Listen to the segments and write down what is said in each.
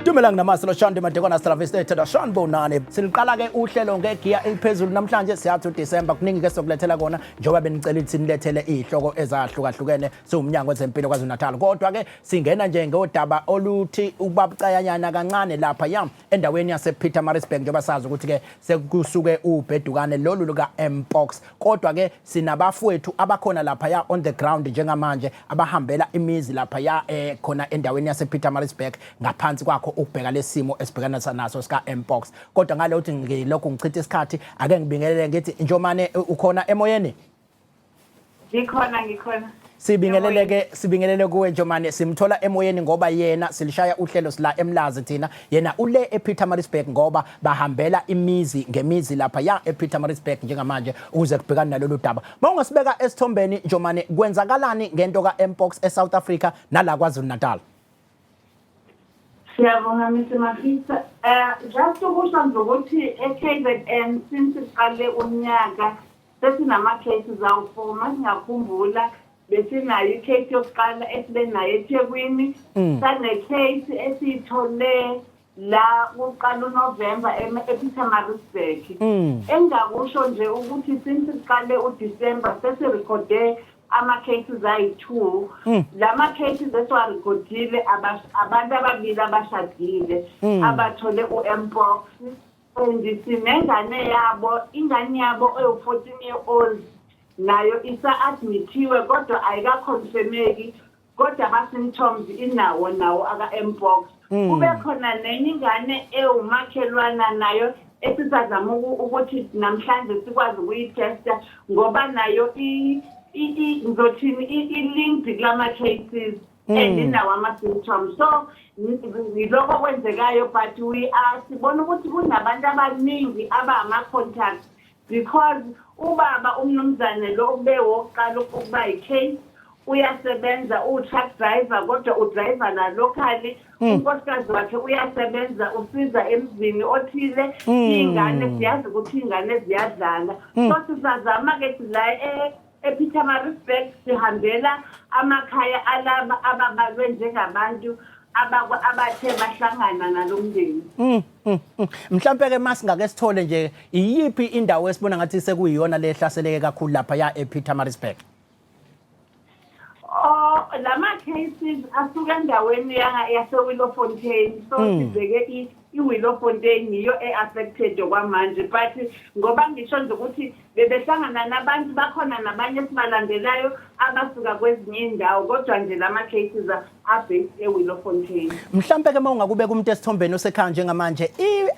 Dumelang namaselo Shandi Madekwana Straviste Theda Sean Bonani. Siliqala ke uhlelo ngegiya eliphezulu namhlanje siyathi uDecember kuningi ke sokulethela kona njengoba benicela ukuthi nilethele izihloko ezahlukahlukene somnyango wezempilo kwaZulu Natal. Kodwa ke singena nje ngodaba oluthi ubabcayanyana kancane lapha yam endaweni yase Pietermaritzburg njengoba sazi ukuthi ke sekusuke ubhedukane lolu luka Mpox. Kodwa ke sinabafowethu abakhona lapha ya on the ground njengamanje abahambela imizi lapha ya khona endaweni yase Pietermaritzburg ngaphansi kwakho ukubheka lesimo esibhekana naso sika Mpox. Kodwa ngale uthi ngilokho ngichitha isikhathi ake ngibingelele ngithi Njomane ukhona emoyeni? Ngikhona. Sibingelele kuwe Njomane, simthola emoyeni ngoba yena silishaya uhlelo sila eMlazi thina, yena ule ePietermaritzburg ngoba bahambela imizi ngemizi lapha ya ePietermaritzburg njengamanje ukuze kubhekane nalolu daba. Mawungasibeka esithombeni Njomane, kwenzakalani ngento ka Mpox eSouth Africa nala kwaZulu Natal? Siyabonga Mr. Mafisa. Just ukusho nje ukuthi eKZN since siqale unyaka sesinama cases awu4 masingakhumbula besinayo icase yokuqala esibe nayo eThekwini, sane case esithole la uqala uNovember ePietermaritzburg. Engakusho nje ukuthi since siqale uDecember sesirecorde ama cases ayi2. Lama cases esiwarecordile abantu ababili abashadile abathole uMpox. Sinengane yabo, ingane yabo eyi14-year-old nayo isa-admithiwe kodwa ayikaconfirmeki kodwa ama-symptoms inawo aka-Mpox. Kube khona nenye ingane ewumakhelwana nayo esisazama ukuthi namhlanje sikwazi ukuyitesta ngoba nayo ngizothini i-linked kulama-cases endinawo ama-symptoms. So yilokho kwenzekayo but sibona ukuthi kunabantu abaningi abama-contacts because ubaba umnumzane lo ubewokuqala ukuba yi-case uyasebenza u-truck driver kodwa udriver la locally. Unkosikazi wakhe uyasebenza usiza emzini othile. Iy'ngane siyazi ukuthi iy'ngane ziyadlala. So sisazama-ke la ePietermaritzburg sihambela amakhaya alaba ababalwe njengabantu abathe bahlangana nalomndeni. Mhlambe ke masingake sithole nje iyiphi indawo esibona ngathi sekuyiyona lehlaseleke kakhulu lapha ya ePietermaritzburg? Lama cases asuka endaweni yaseWillowfontein. So sibheke iWillowfontein yiyo affected kwamanje but ngoba ngisho nje ukuthi bebehlangana nabantu bakhona nabanye esibalandelayo abasuka kwezinye indawo kodwa nje lama cases abased eWillowfontein. Mhlambe ke mawungakubeka umuntu esithombeni osekhaya njengamanje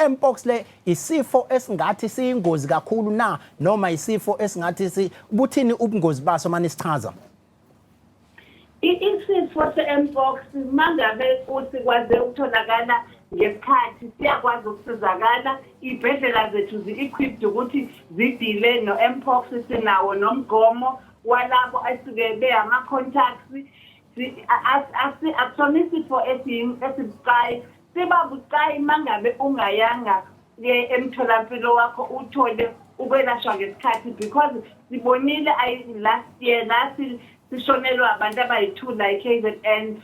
iMpox le isifo esingathi siyingozi kakhulu na noma isifo esingathi ubuthini ubungozi baso manje sichaza? Isifo seMpox mangabe uthi kwaze ukutholakala ngesikhathi siyakwazi ukusizakala. Ibhedlela zethu zi-equipped ukuthi zidile no-Mpox, sinawo nomgomo walabo asuke beyama-contacts. Akusona isifo esibucayi, siba bucayi mangabe ungayanga emtholampilo wakho uthole ukwelashwa ngesikhathi because sibonile last year sishonelwa abantu abayi2 la eKZN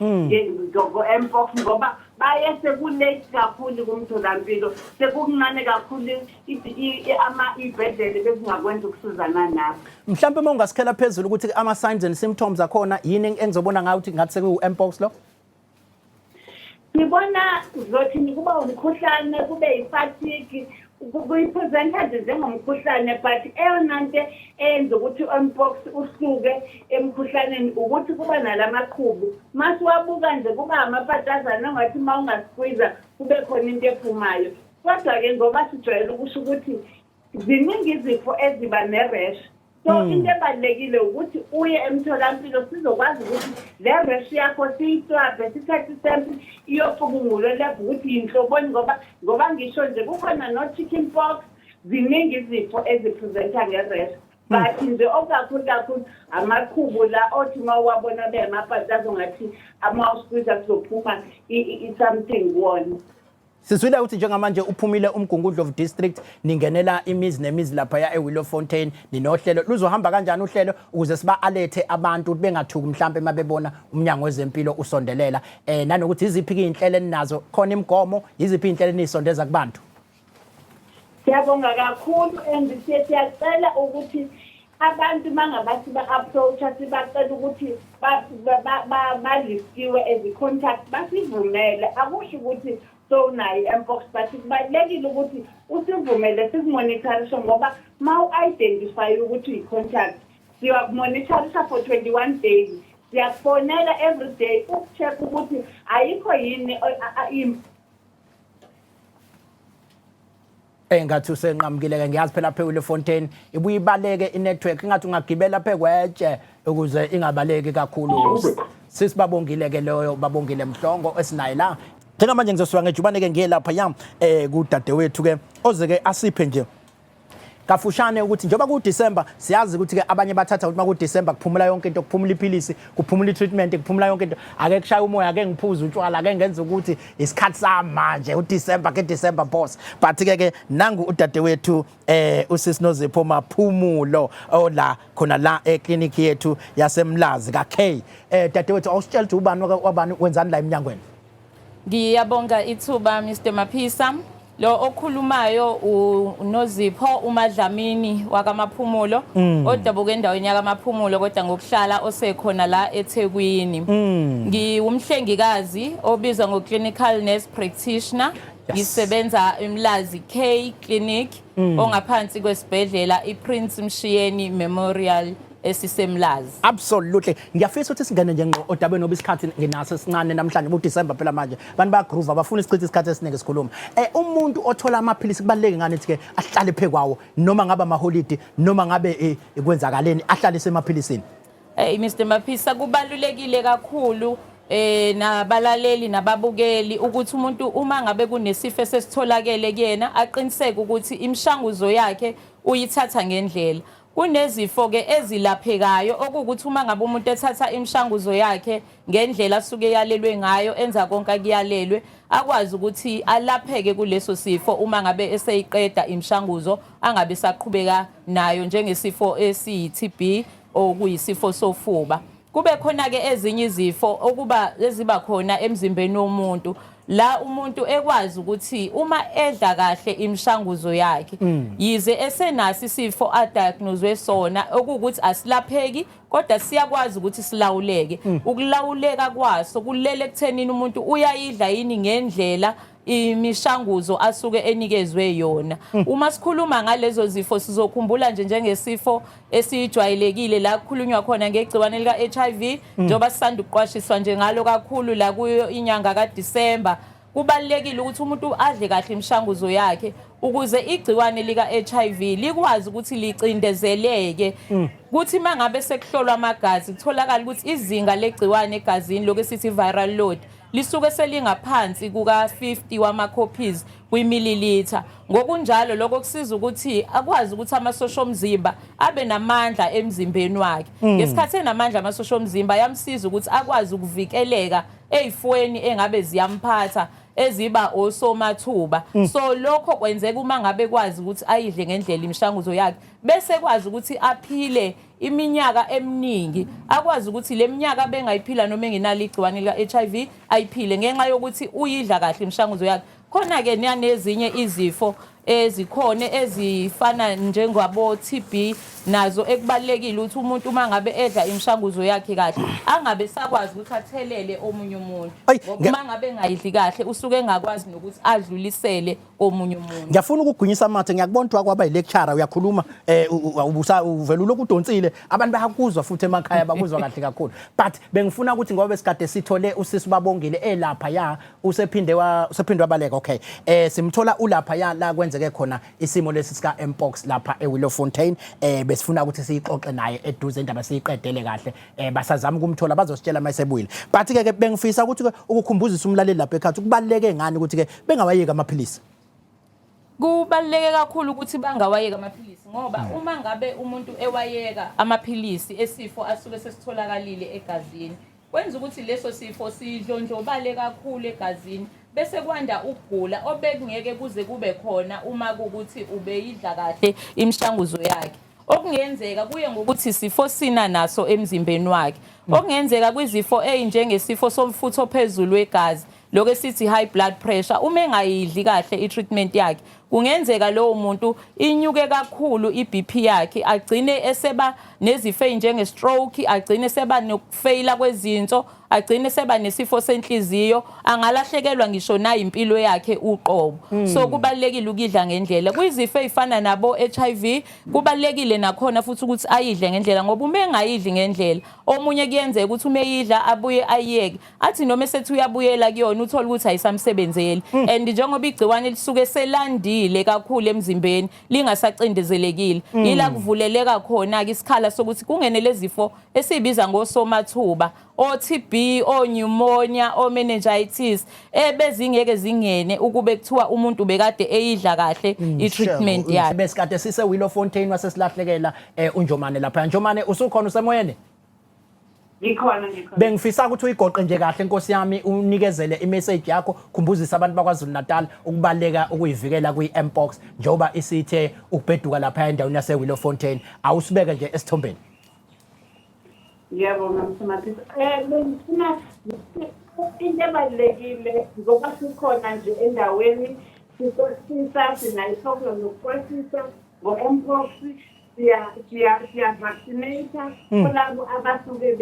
ngo-Mpox ngoba baye sekulate kakhulu kumtholampilo, sekuncane kakhulu ibhedlela bezingakwenza ukusizana nabo. Mhlambe mawungasikhela phezulu ukuthi ama-signs and symptoms akhona yini engizobona ngayo ukuthi ngathi sekuwu-Mpox lo? Ngibona zothi kuba umkhuhlane, kube yi-fatigue, kuyipresenta nje njengomkhuhlane but eyona nto eyenza ukuthi uMpox usuke emkhuhlaneni ukuthi kuba nalamaqhubu. Masiwabuka nje kuba amapatazana ongathi uma ungasikwiza kube khona into ephumayo. Kodwa-ke ngoba sijwayele ukusho ukuthi ziningi izifo eziba ne-rash. So into ebalulekile ukuthi uye emtholampilo sizokwazi ukuthi le rash yakho siyiswabhe sithathe isample iyocubungulwa lapho ukuthi yinhloboni ngoba ngisho nje kukhona no-chicken pox. Ziningi izifo ezipresenta nge-rash but nje okakhulu amaqhubu la othi uma uwabona beyamapataza ongathi ama usikwiza kuzophuma i-something kuwona. Siswile ukuthi njengamanje uphumile uMgungundlovu district ningenela imizi nemizi lapha eWillowfontein ninohlelo luzohamba kanjani uhlelo ukuze siba alethe abantu bengathuki mhlambe mabebona umnyango wezempilo usondelela nanokuthi iziphi inhlelo eninazo khona imigomo iziphi inhlelo enisondeza kubantu. Siyabonga kakhulu and siyacela ukuthi abantu mangabathi ba-approacha sibacela ukuthi balistiwe as i-contact basivumele akusho ukuthi so nayo mpox but kubalekile ukuthi usivumele sikumonitorishe ngoba ma u-identify ukuthi uyi-contact siyakumonitorisha for 21 days siyakufonela every day ukucheck ukuthi ayikho yini Engathi usenqamukile ngiyazi phela lapha eWillowfontein ibuye ibaleke inetwork ingathi ungagibela lapha eGwetshe ukuze ingabaleki kakhulu. Sisibabongile ke loyo babongile Mhlongo esinayo la. Njengamanje ngizosuka ngejubane ke ngiye lapha yam kudadewethu ke oze ke asiphe nje kafushane ukuthi njoba ku December siyazi ukuthi ke abanye bathatha ukuthi maku December kuphumula yonke into kuphumula iphilisi kuphumula itreatment kuphumula yonke into ake kushaya umoya ake ngiphuza utshwala ake ngenza ukuthi isikhathi samanje uDecember ke December boss but ke nangu udadewethu uSisinozipho Maphumulo ola khona la eclinic yethu yaseMlazi ka K dadewethu awusitshela ukuthi ubani wabani wenzani la eminyangweni. Ngiyabonga ithuba Mr Maphisa. Lo okhulumayo uNozipho uMadlamini wakaMaphumulo odabuke endaweni yakaMaphumulo kodwa ngokuhlala osekhona la eThekwini. Ngiwumhlengikazi obizwa ngo-clinical nurse practitioner. Ngisebenza eMlazi K Clinic ongaphansi kwesibhedlela iPrince Mshiyeni Memorial esisemlazi. Absolutely. Ngiyafisa ukuthi singene nje odabeni obisikhathi nginaso sincane namhlanje ku December phela manje. Abantu bayagroove abafuna isichitha isikhathi esiningi esikhuluma. Umuntu othola amaphilisi kubaleke ngani ukuthi ke ahlale phekwawo noma ngabe ama holiday noma ngabe ikwenzakaleni ahlale semaphilisini. Mr Maphisa kubalulekile kakhulu nabalaleli nababukeli ukuthi umuntu uma ngabe kunesifo esitholakele kuyena aqiniseke ukuthi imishanguzo yakhe uyithatha ngendlela. Kunezifo ke ezilaphekayo okuthi uma ngabe umuntu ethatha imishanguzo yakhe ngendlela asuke yalelwe ngayo enza konke akuyalelwe akwazi ukuthi alapheke kuleso sifo uma ngabe eseyiqeda imishanguzo angabe saqhubeka nayo njengesifo esiyi-TB okuyisifo sofuba. Kube khona ke ezinye izifo okuba eziba khona emzimbeni womuntu la umuntu ekwazi ukuthi uma edla kahle imishanguzo yakhe yize esenasi isifo adiagnoswe sona okuthi asilapheki kodwa siyakwazi ukuthi silawuleke. Ukulawuleka kwaso kulele ekuthenini umuntu uyayidla yini ngendlela imishanguzo asuke enikezwe yona. Uma sikhuluma ngalezo zifo sizokhumbula nje njengesifo esijwayelekile la kukhulunywa khona ngegciwane lika HIV njoba sisanda ukuqwashiswa nje ngalo kakhulu la kuyo inyanga kaDisemba. Kubalekile ukuthi umuntu adle kahle imishanguzo yakhe ukuze igciwane lika HIV likwazi ukuthi licindezeleke. Kuthi mangabe sekuhlolwa amagazi kutholakala ukuthi izinga legciwane egazini lokesithi viral load lisuke selingaphansi kuka 50 wama copies kwimililitha. Ngokunjalo lokho kusiza ukuthi akwazi ukuthi amasosha omzimba abe namandla emzimbeni wakhe. Ngesikhathi enamandla amasosha omzimba yamsiza ukuthi akwazi ukuvikeleka ezifweni engabe ziyamphatha eziba osomathuba. So lokho kwenzeka uma ngabe kwazi ukuthi ayidle ngendlela imishanguzo yakhe bese kwazi ukuthi aphile iminyaka eminingi akwazi ukuthi leminyaka bengayiphila noma engenalo igciwane lika HIV ayiphile ngenxa yokuthi uyidla kahle imishanguzo yakhe. Khona ke nezinye izifo ezikhona ezifana njengabo TB nazo ekubalekile ukuthi umuntu uma ngabe edla imishanguzo yakhe kahle angabe sakwazi ukuthi athelele omunye umuntu. Uma ngabe engayidli kahle usuke engakwazi nokuthi adlulisele komunye umuntu. Ngiyafuna ukugwinyisa amathe ngiyakubona ukuthi kwaba ilecturer uyakhuluma uvela lokudonsile abantu bayakuzwa futhi emakhaya bakuzwa kahle kakhulu but bengifuna ukuthi ngoba besikade sithole usisi babongile elapha ya usephinde wabaleka okay simthola ulapha ya la kwenzeke khona isimo lesi sika mpox lapha eWillowfontein besifuna ukuthi siyixoxe naye eduze indaba siyiqedele kahle basazama ukumthola bazositshela mayisebuyile but ke bengifisa ukuthi ukukhumbuzisa umlaleli lapha ekhaya ukubaleke ngani ukuthi ke bengawayeki amaphilisi. Kubaluleke kakhulu ukuthi bangawayeka amaphilisi ngoba uma ngabe umuntu ewayeka amaphilisi esifo asuke sesitholakalile egazini kwenza ukuthi leso sifo sidlondlobale kakhulu egazini bese kwanda ukugula obekungeke kuze kube khona uma kukuthi ubeyidla kahle imishanguzo yakhe. Okungenzeka kuye ngokuthi isifo sina naso emzimbeni wakhe. Okungenzeka kwizifo njengesiifo somfutho phezulu wegazi, lokho esithi high blood pressure, uma engayidli kahle i-treatment yakhe kungenzeka lowo muntu inyuke kakhulu i-BP yakhe, agcine eseba nezifo njenge-stroke, agcine seba nokufeyila kwezinso, agcine seba nesifo senhliziyo, angalahlekelwa ngisho na impilo yakhe uqobo. So kubalekile ukudla ngendlela. Kwizifo ezifana nabo HIV kubalekile nakhona futhi ukuthi ayidle ngendlela, ngoba uma engayidli ngendlela omunye kuyenzeka ukuthi uma eyidla abuye ayiyeke, athi noma esethi uyabuyela kuyona uthola ukuthi ayisamsebenzeli. And njengoba igciwane lisuke selandile kakhulu emzimbeni lingasacindezelekile, yila kuvuleleka khona ke isikhala sokuthi kungene lezifo esibiza ngosomathuba, o-TB, o-pneumonia, o-meningitis, ebezingeke zingene ukube kuthiwa umuntu bekade eyidla kahle i-treatment yakhe. Besikade sise Willowfontein wasesilahlekela uNjomane lapha. Njomane usukhona usemoyeni? Ngikhona. Bengifisa ukuthi uyigoqe nje kahle Nkosi yami, unikezele imessage yakho, khumbuzisa abantu bakwaZulu Natal ukubaleka ukuyivikela kwi-mpox njoba isithe ukubheduka lapha endaweni yase Willowfontein. Awusibeke nje esithombeni. Yebo msemaphisa. Ngifuna into ebalekile ngoba sikhona nje endaweni sina problem nokuqwashisa ngo-mpox, siya vaccinate kulabo abasuke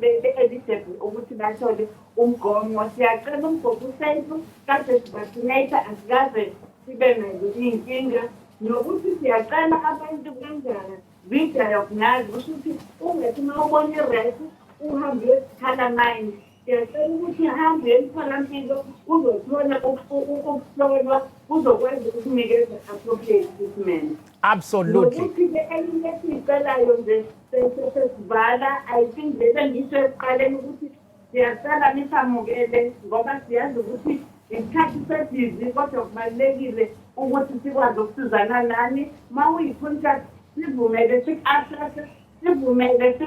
be-eligible ukuthi bathole umgomo. Siyacela umgomo usafe kade sivaccinate, asikaze sibe nazo iy'nkinga, nokuthi siyacela abantu kanjani be-diagnosed ukuthi ungethi uma ubona iresi uhambe uyokhala mine. Siyacela ukuthi uhambe emtholampilo uzothola ukuhlolwa uzokwazi ukunikeza appropriate treatment. Absolutely. Nokuthi-ke enye esiyicelayo nje sesivala, I think ngisho ekuqaleni ukuthi siyacela nisamukele ngoba siyazi ukuthi isikhathi sesizi, kodwa kubalulekile ukuthi sikwazi ukusizana nani. Uma uyi-contact sivumele siku-assess, sivumele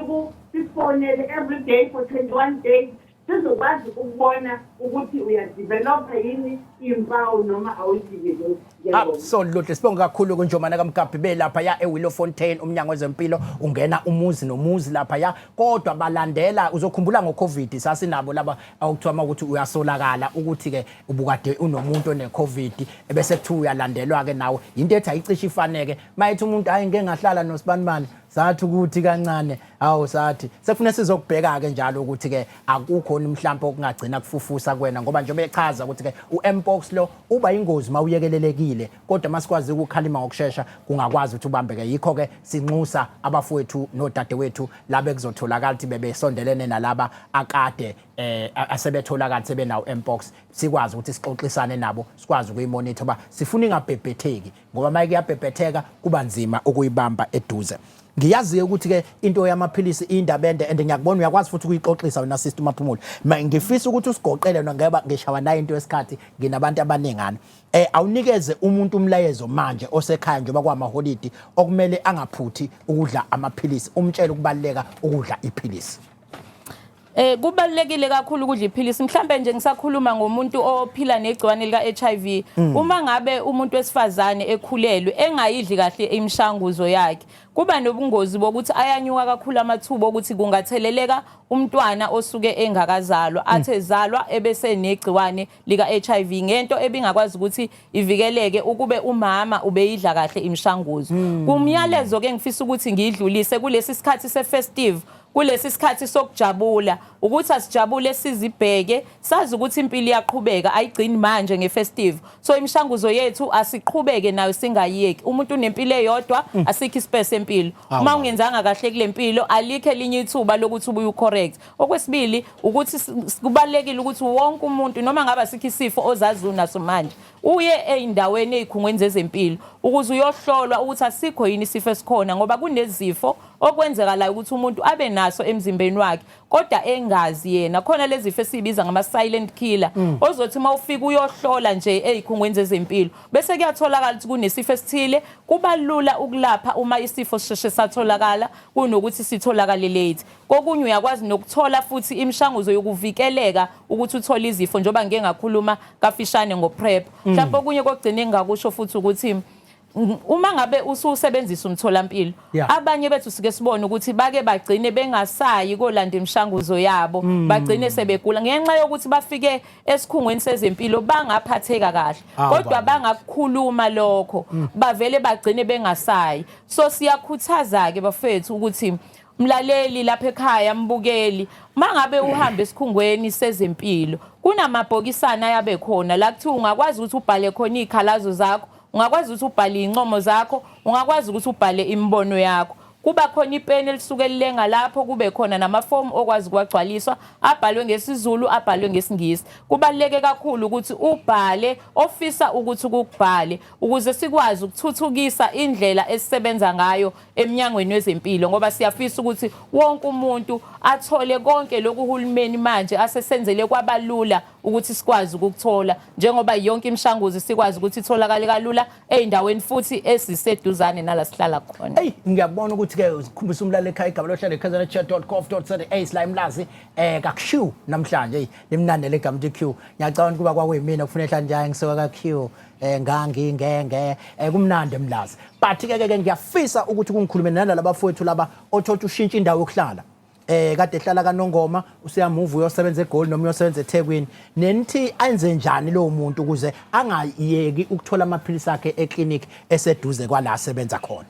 sifonele every day for 21 days, sizokwazi ukubona ukuthi uyadevelopha yini impawu noma awuyidevelophi. Absolutely. Sibonga kakhulu kuNjomane kaMgabhi belapha ya eWillowfontein, umnyango wezempilo ungena umuzi nomuzi lapha ya, kodwa balandela. Uzokhumbula ngo-COVID sasinabo laba awukuthiwa ukuthi uyasolakala ukuthi ke ubukade unomuntu one-COVID ebese kuthiwa uyalandelwa ke nawe. Into ethi ayicishe ifaneke mayithi umuntu hayi ngeke ngahlala noSibanibani sathi ukuthi kancane hawo sathi sekufanele sizokubheka ke njalo ukuthi ke akukhona mhlawumbe okungagcina kufufusa kwena, ngoba njengoba echaza ukuthi ke u-mpox lo uba ingozi mawuyekelelekile, kodwa masikwazi ukukhalima ngokusheshsha kungakwazi ukuthi ubambeke. Yikho ke sinxusa abafowethu nodadewethu labe kuzotholakala ukuthi bebesondelene nalaba akade asebetholakala sebenawo mpox, sikwazi ukuthi sixoxisane nabo, sikwazi ukuyimonitor ba sifuna ingabhebhetheki, ngoba mayike yabhebhetheka kuba nzima ukuyibamba eduze. Ngiyazi ukuthi ke into yamaphilisi indaba ende and ngiyakubona uyakwazi futhi ukuyixoxisa wena Sister Maphumulo. Ngifisa ukuthi usigoqele ngoba ngishawa nayo into yesikhathi nginabantu abaningana. Awunikeze umuntu umlayezo manje osekhaya njengoba kwamaholidi okumele angaphuthi ukudla amaphilisi, umtshele ukubaleka ukudla iphilisi. Kubalekile kakhulu ukudla iphilisi. Mhlambe nje ngisakhuluma ngomuntu ophila negciwane lika HIV. Uma ngabe umuntu wesifazane ekhulelwe engayidli kahle imishanguzo yakhe, kuba nobungozi bokuthi ayanyuka kakhulu amathuba ukuthi kungatheleleka umntwana osuke engakazalwa, athezalwa ebese negciwane lika HIV, ngento ebingakwazi ukuthi ivikeleke ukube umama ubeyidla kahle imishanguzo. Kumyalezo ke ngifisa ukuthi ngidlulise kulesi sikhathi se-festive, kulesi sikhathi sokujabula, ukuthi asijabule sizibheke, sazi ukuthi impilo iyaqhubeka, ayigcini manje nge-festive. So imishanguzo yethu asiqhubeke nayo singayiyeki. Umuntu unempilo eyodwa, asikho ispace empilo. Uma ungenzanga kahle kule mpilo, alikho elinye ithuba lokuthi ubuye ucorrect. Okwesibili ukuthi kubalekile ukuthi wonke umuntu noma ngabe asikho isifo ozazi unaso manje, uye eindaweni ezikhungweni zezempilo ukuze uyohlolwa ukuthi asikho yini isifo esikhona, ngoba kunezifo okwenzeka la ukuthi umuntu abe naso emzimbeni wakhe kodwa engazi yena khona lezi zifo esibiza ngama silent killer ozothi mawufika uyohlola nje ezikhungweni zezempilo bese kuyatholakala ukuthi kunesifo esithile kuba lula ukulapha uma isifo sisheshe satholakala kunokuthi sitholakale late kokunye uyakwazi nokuthola futhi imishanguzo yokuvikeleka ukuthi uthole izifo njoba ngeke ngakhuluma kafishane ngoprep mhlawumbe okunye kokugcina engakusho futhi ukuthi uma ngabe ususebenzisa umtholampilo abanye bethu sike sibone ukuthi bake bagcine bengasayi kolanda imishanguzo yabo bagcine sebegula ngenxa yokuthi bafike esikhungweni sezempilo bangaphatheka kahle kodwa bangakukhuluma lokho bavele bagcine bengasayi so siyakhuthaza ke bafethu ukuthi mlaleli lapha ekhaya mbukeli mangabe uhamba esikhungweni sezempilo kunamabhokisana yabe khona la kuthi ungakwazi ukuthi ubhale khona izikhalazo zakho ungakwazi ukuthi ubhale incomo zakho ungakwazi ukuthi ubhale imbono yakho kuba khona ipeni elisuke lilenga lapho kube khona namafomu okwazi kwagcwaliswa abhalwe ngesiZulu abhalwe ngesingisi kubaleke kakhulu ukuthi ubhale ofisa ukuthi ukubhale ukuze sikwazi ukuthuthukisa indlela esisebenza ngayo eminyangweni wezempilo ngoba siyafisa ukuthi wonke umuntu athole konke lokhu uhulumeni manje asesenzele kwabalula ukuthi sikwazi ukuthola njengoba yonke imishanguzo sikwazi ukuthi itholakale kalula eindaweni futhi esiseduzane nala sihlala khona ngiyabona ukuthi ke ukukhumbisa umlalo ekhaya igama lohlala ekhazanet.gov.za/imlazi kaQ namhlanje limnande legama Q ngiyacabanga kuba kwakuyimina kufanele njalo ngisoka kaQ ngangingenge kumnandi emlazi but ke ngiyafisa ukuthi kungikhulume nalabo bafowethu laba othothi ushintsha indawo yokuhlala kade ehlala kaNongoma usiyamove uyosebenza eGoli noma uyosebenza eThekwini nenithi enze njani lo muntu ukuze angayeki ukuthola amaphilisi akhe eclinic eseduze kwala asebenza khona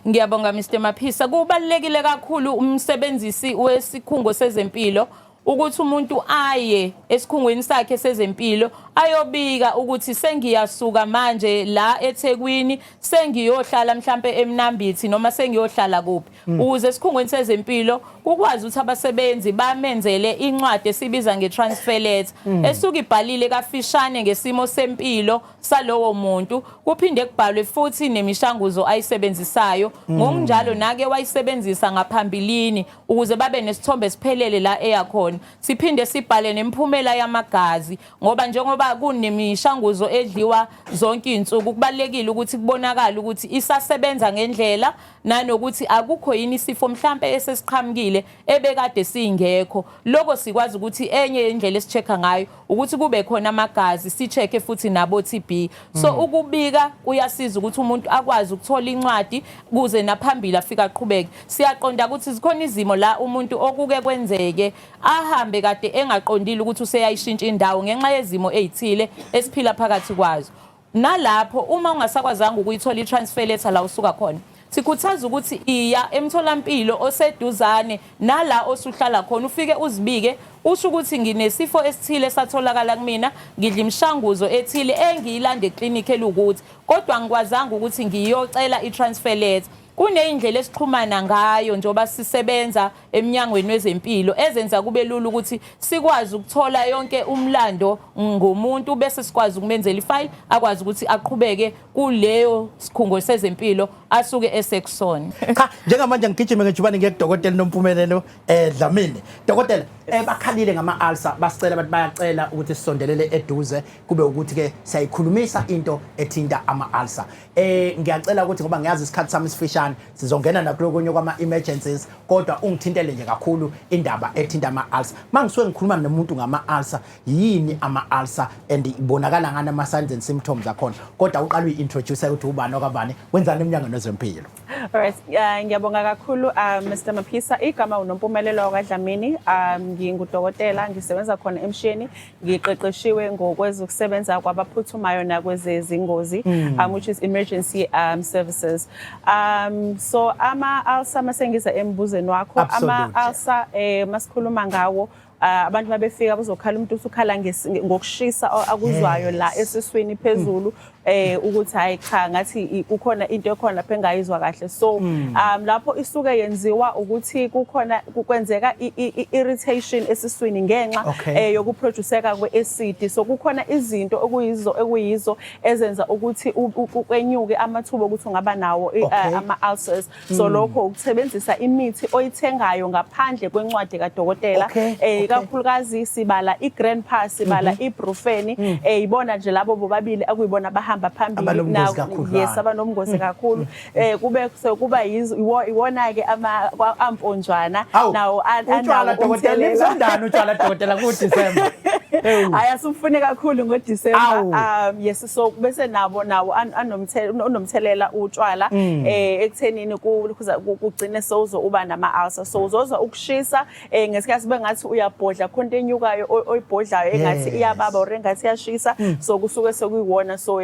Ngiyabonga Mr Maphisa kubalekile kakhulu umsebenzisi wesikhungo sezempilo ukuthi umuntu aye esikhungweni sakhe sezempilo ayobika ukuthi sengiyasuka manje la eThekwini sengiyohlala mhlambe eMnambithi noma sengiyohlala kuphi ukuze esikhungweni sezempilo ukwazi ukuthi abasebenzi bamenzele incwadi esibiza ngetransfer letter esuka ibhalile kafishane ngesimo sempilo salowo muntu kuphinde kubhalwe futhi nemishanguzo ayisebenzisayo ngokunjalo nake wayisebenzisa ngaphambilini ukuze babe nesithombe siphelele la eyakhona siphinde sibhale nemphumela yamagazi ngoba njengoba kunemishanguzo edliwa zonke izinsuku kubalekile ukuthi kubonakala ukuthi isasebenza ngendlela nanokuthi akukho yini isifo mhlambe esesiqhamukile ebekade singekho lokho sikwazi ukuthi enye indlela esichecka ngayo ukuthi kube khona amagazi sichecke futhi nabo TB so ukubika kuyasiza ukuthi umuntu akwazi ukuthola incwadi kuze naphambili afika aqhubeke siyaqonda ukuthi zikhona izimo la umuntu okuke kwenzeke ahambe kade engaqondile ukuthi useyayishintsha indawo ngenxa yezimo ezithile esiphila phakathi kwazo nalapho uma ungasakwazanga ukuyithola itransfer letter la usuka khona sikhuthaza ukuthi iya emtholampilo oseduzane nala osuhlala khona ufike uzibike usho ukuthi nginesifo esithile satholakala kumina ngidla imishanguzo ethile engiyilanda eclinic elukuthi kodwa ngikwazanga ukuthi ngiyocela itransfer letter kuneyindlela esixhumana ngayo njoba sisebenza eminyangweni wezempilo ezenza kube lula ukuthi sikwazi ukuthola yonke umlando ngomuntu bese sikwazi ukumenzela ifile akwazi ukuthi aqhubeke kuleyo sikhungo sezempilo asuke esekusona cha njengamanje ngigijime ngejubane ngiyekudokotela noMpumelelo Dlamini dokotela bakhalile ngama ulcer basicela abantu bayacela ukuthi sisondelele eduze kube ukuthi ke siyayikhulumisa into ethinta ama ulcer ngiyacela ukuthi ngoba ngiyazi isikhathi sami sifishane sizongena nakulokunye kwama emergencies kodwa ungithintele nje kakhulu indaba ethinta ama ulcer mangisuke ngikhuluma nomuntu ngama ulcer yini ama ulcer and ibonakala ngana ama signs and symptoms akhona kodwa uqala uintroduce ukuthi ubani okabani wenzani eminyangweni wezempilo. Alright, ngiyabonga kakhulu Mr Maphisa igama uNompumelelo kaDlamini ngingudokotela ngisebenza khona eMshini ngiqeqeshiwe ngokwezokusebenza kwabaphuthumayo nakwezezingozi which is emergency services so ama ulcer masengiza embuzeni wakho ama ulcer masikhuluma ngawo abantu babefika bazokhala umuntu usukhala ngokushisa akuzwayo la esiswini phezulu ukuthi hayi cha ngathi kukhona into ekhona lapha engayizwa kahle. So lapho isuke yenziwa ukuthi kukhona kwenzeka irritation esiswini ngenxa yokuproduceka kweacid. So kukhona izinto okuyizo ezenza ukuthi ukwenyuke amathuba ukuthi ungaba nawo ama-ulcers. So lokho ukusebenzisa imithi oyithengayo ngaphandle kwencwadi kadokotela. Kakhulukazi sibala i-Grandpa, sibala i-Brufen. Ibona nje labo bobabili akuyibona bahamba phambili yes abanobungozi kakhulu. Kuba iwona ke amponjwana nawo utshwala dokotela imsandana utshwala dokotela ku December. Ayasufune kakhulu ngoDecember. Yes, so bese nabo anomthelela utshwala ekuthenini kugcine sozo uba nama-ulcer. So uzozwa ukushisa ngesikhathi bengathi uyabhodla khona into enyukayo oyibhodlayo engathi iyababa or engathi iyashisa. So kusuke sekuyiwona. So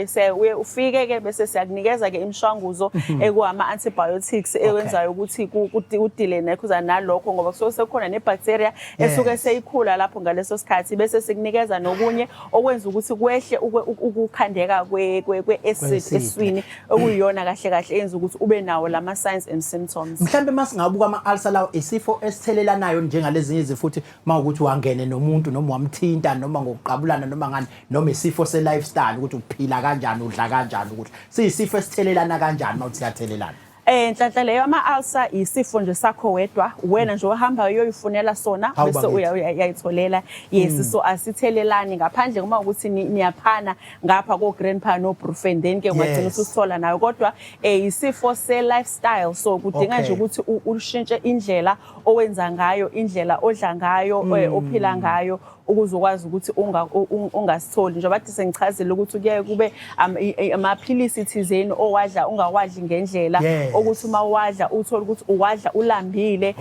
ufike ke bese siyakunikeza ke imishwanguzo ekuwama-antibiotics ewenzayo ukuthi udile nalokho ngoba kusuke sekukhona nebacteria esuke seyikhula lapho ngaleso sikhathi bese sikunikeza nokunye okwenza ukuthi kwehle ukukhandeka kwe-acid eswini okuyiyona kahle kahle enza ukuthi ube nawo lama signs and symptoms. Mhlambe masingabuka ama-ulcer lawo isifo esithelelanayo njengalezinye izifuthi mawukuthi wangene nomuntu noma wamthinta noma ngokuqabulana noma ngani noma isifo se-lifestyle ukuthi uphila kanjani udla kanjani ukuthi siyisifo esithelelana kanjani mawuthi siyathelelana. Nhlanhla leyo ama-ulcer isifo nje sakho wedwa wena nje ohamba uyoyifunela sona bese uyayitholela. Yes, so asithelelani ngaphandle kuma ukuthi niyaphana ngapha ko-Grandpa no-Brufen then ke ungagcina usithola nayo kodwa isifo se-lifestyle. So kudinga nje ukuthi ushintshe indlela owenza ngayo, indlela odla ngayo, ophila ngayo ukuze ukwazi ukuthi ungasitholi. Njengoba bathi sengichazile ukuthi kuye kube amaphilisi thizeni owadla ungawadli ngendlela ukuthi uma wadla uthola ukuthi uwadla ulambile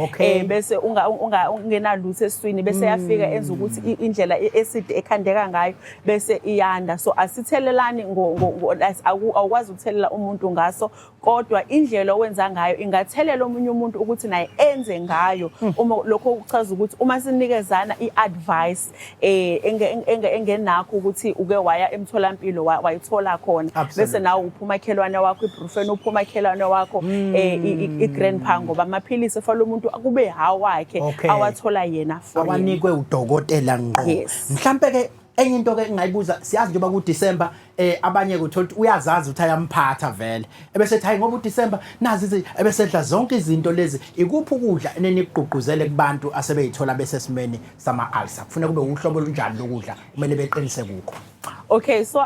bese ungenalutho eswini bese yafika enza ukuthi indlela i-acid ekhandeka ngayo bese iyanda. So asithelelani awukwazi ukuthelela umuntu ngaso kodwa indlela owenza ngayo ingathelela omunye umuntu ukuthi naye enze ngayo. Uma lokho kuchaza ukuthi uma sinikezana i-advice engenakho ukuthi uke waya emtholampilo wayithola khona bese nawe uphuma khelwane wakho i-Brufen uphuma khelwane wakho i-Grandpa ngoba amaphilisi efanele umuntu akube hawakhe awathola yena for awanikwe udokotela ngqo. Mhlambe ke enye into ke engayibuza siyazi njengoba ku December abanye kuthola ukuthi uyazazi ukuthi ayamphatha vele ebese ethi hayi ngoba uDecember nazi ebesedla zonke izinto lezi ikuphi ukudla eneniqhuquzele kubantu asebeyithola bese simeni sama-ulcer kufuna kube uhlobo olunjani lokudla kumele beqinise kukho. Okay, so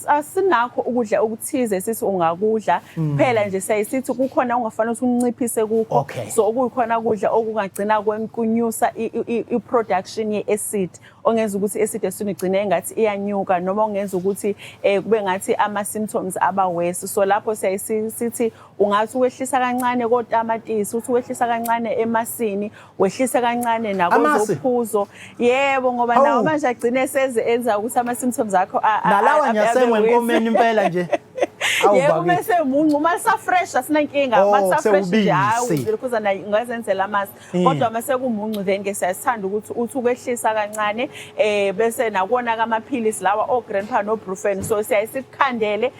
asinakho ukudla okuthize sithi ungakudla kuphela nje sayisithi kukhona ungafanele ukuthi unciphise kukho. So okuyikhona ukudla okungagcina kunyusa i-production ye-acid ongenza ukuthi i-acid eswini igcine engathi iyanyuka noma ongenza ukuthi kube ngathi ama-symptoms aba worse. So lapho siyasithi ungathi wehlisa kancane kotamatisi uthi wehlisa kancane emasini wehlisa kancane nakozophuzo. Yebo ngoba nawo manje agcine enza ukuthi ama-symptoms akho nalawa nyasengwe enkomeni impela nje. Yebo bese muncu mase fresh asinankinga mase fresh nje hawu lokhuza nayo ungazenzela amasi kodwa mase kumuncu then ke siyasithanda ukuthi uthi ukwehlisa kancane bese nakona kamaphilisi lawa o-Grandpa no-Brufen. So siyasikhandele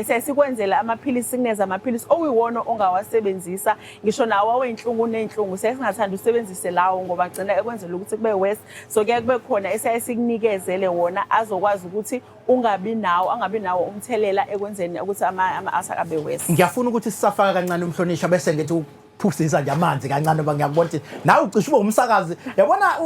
siyasikwenzela amaphilisi kuneza amaphilisi okuyiwona ongawasebenzisa ngisho nawo awenhlungu nenhlungu siyasingathanda usebenzise lawo ngoba agcina ekwenzela ukuthi kube worse. So kuye kube khona esiyasinikezele wona azokwazi ukuthi angabi nawo umthelela ekwenzeni ukuthi ama-ulcer abe worse. Ngiyafuna ukuthi sisafaka kancane umhlonisha bese ngithi ukuphusisa nje amanzi kancane ngoba ngiyakubona ukuthi nawe ucishe ube umsakazi. Yabona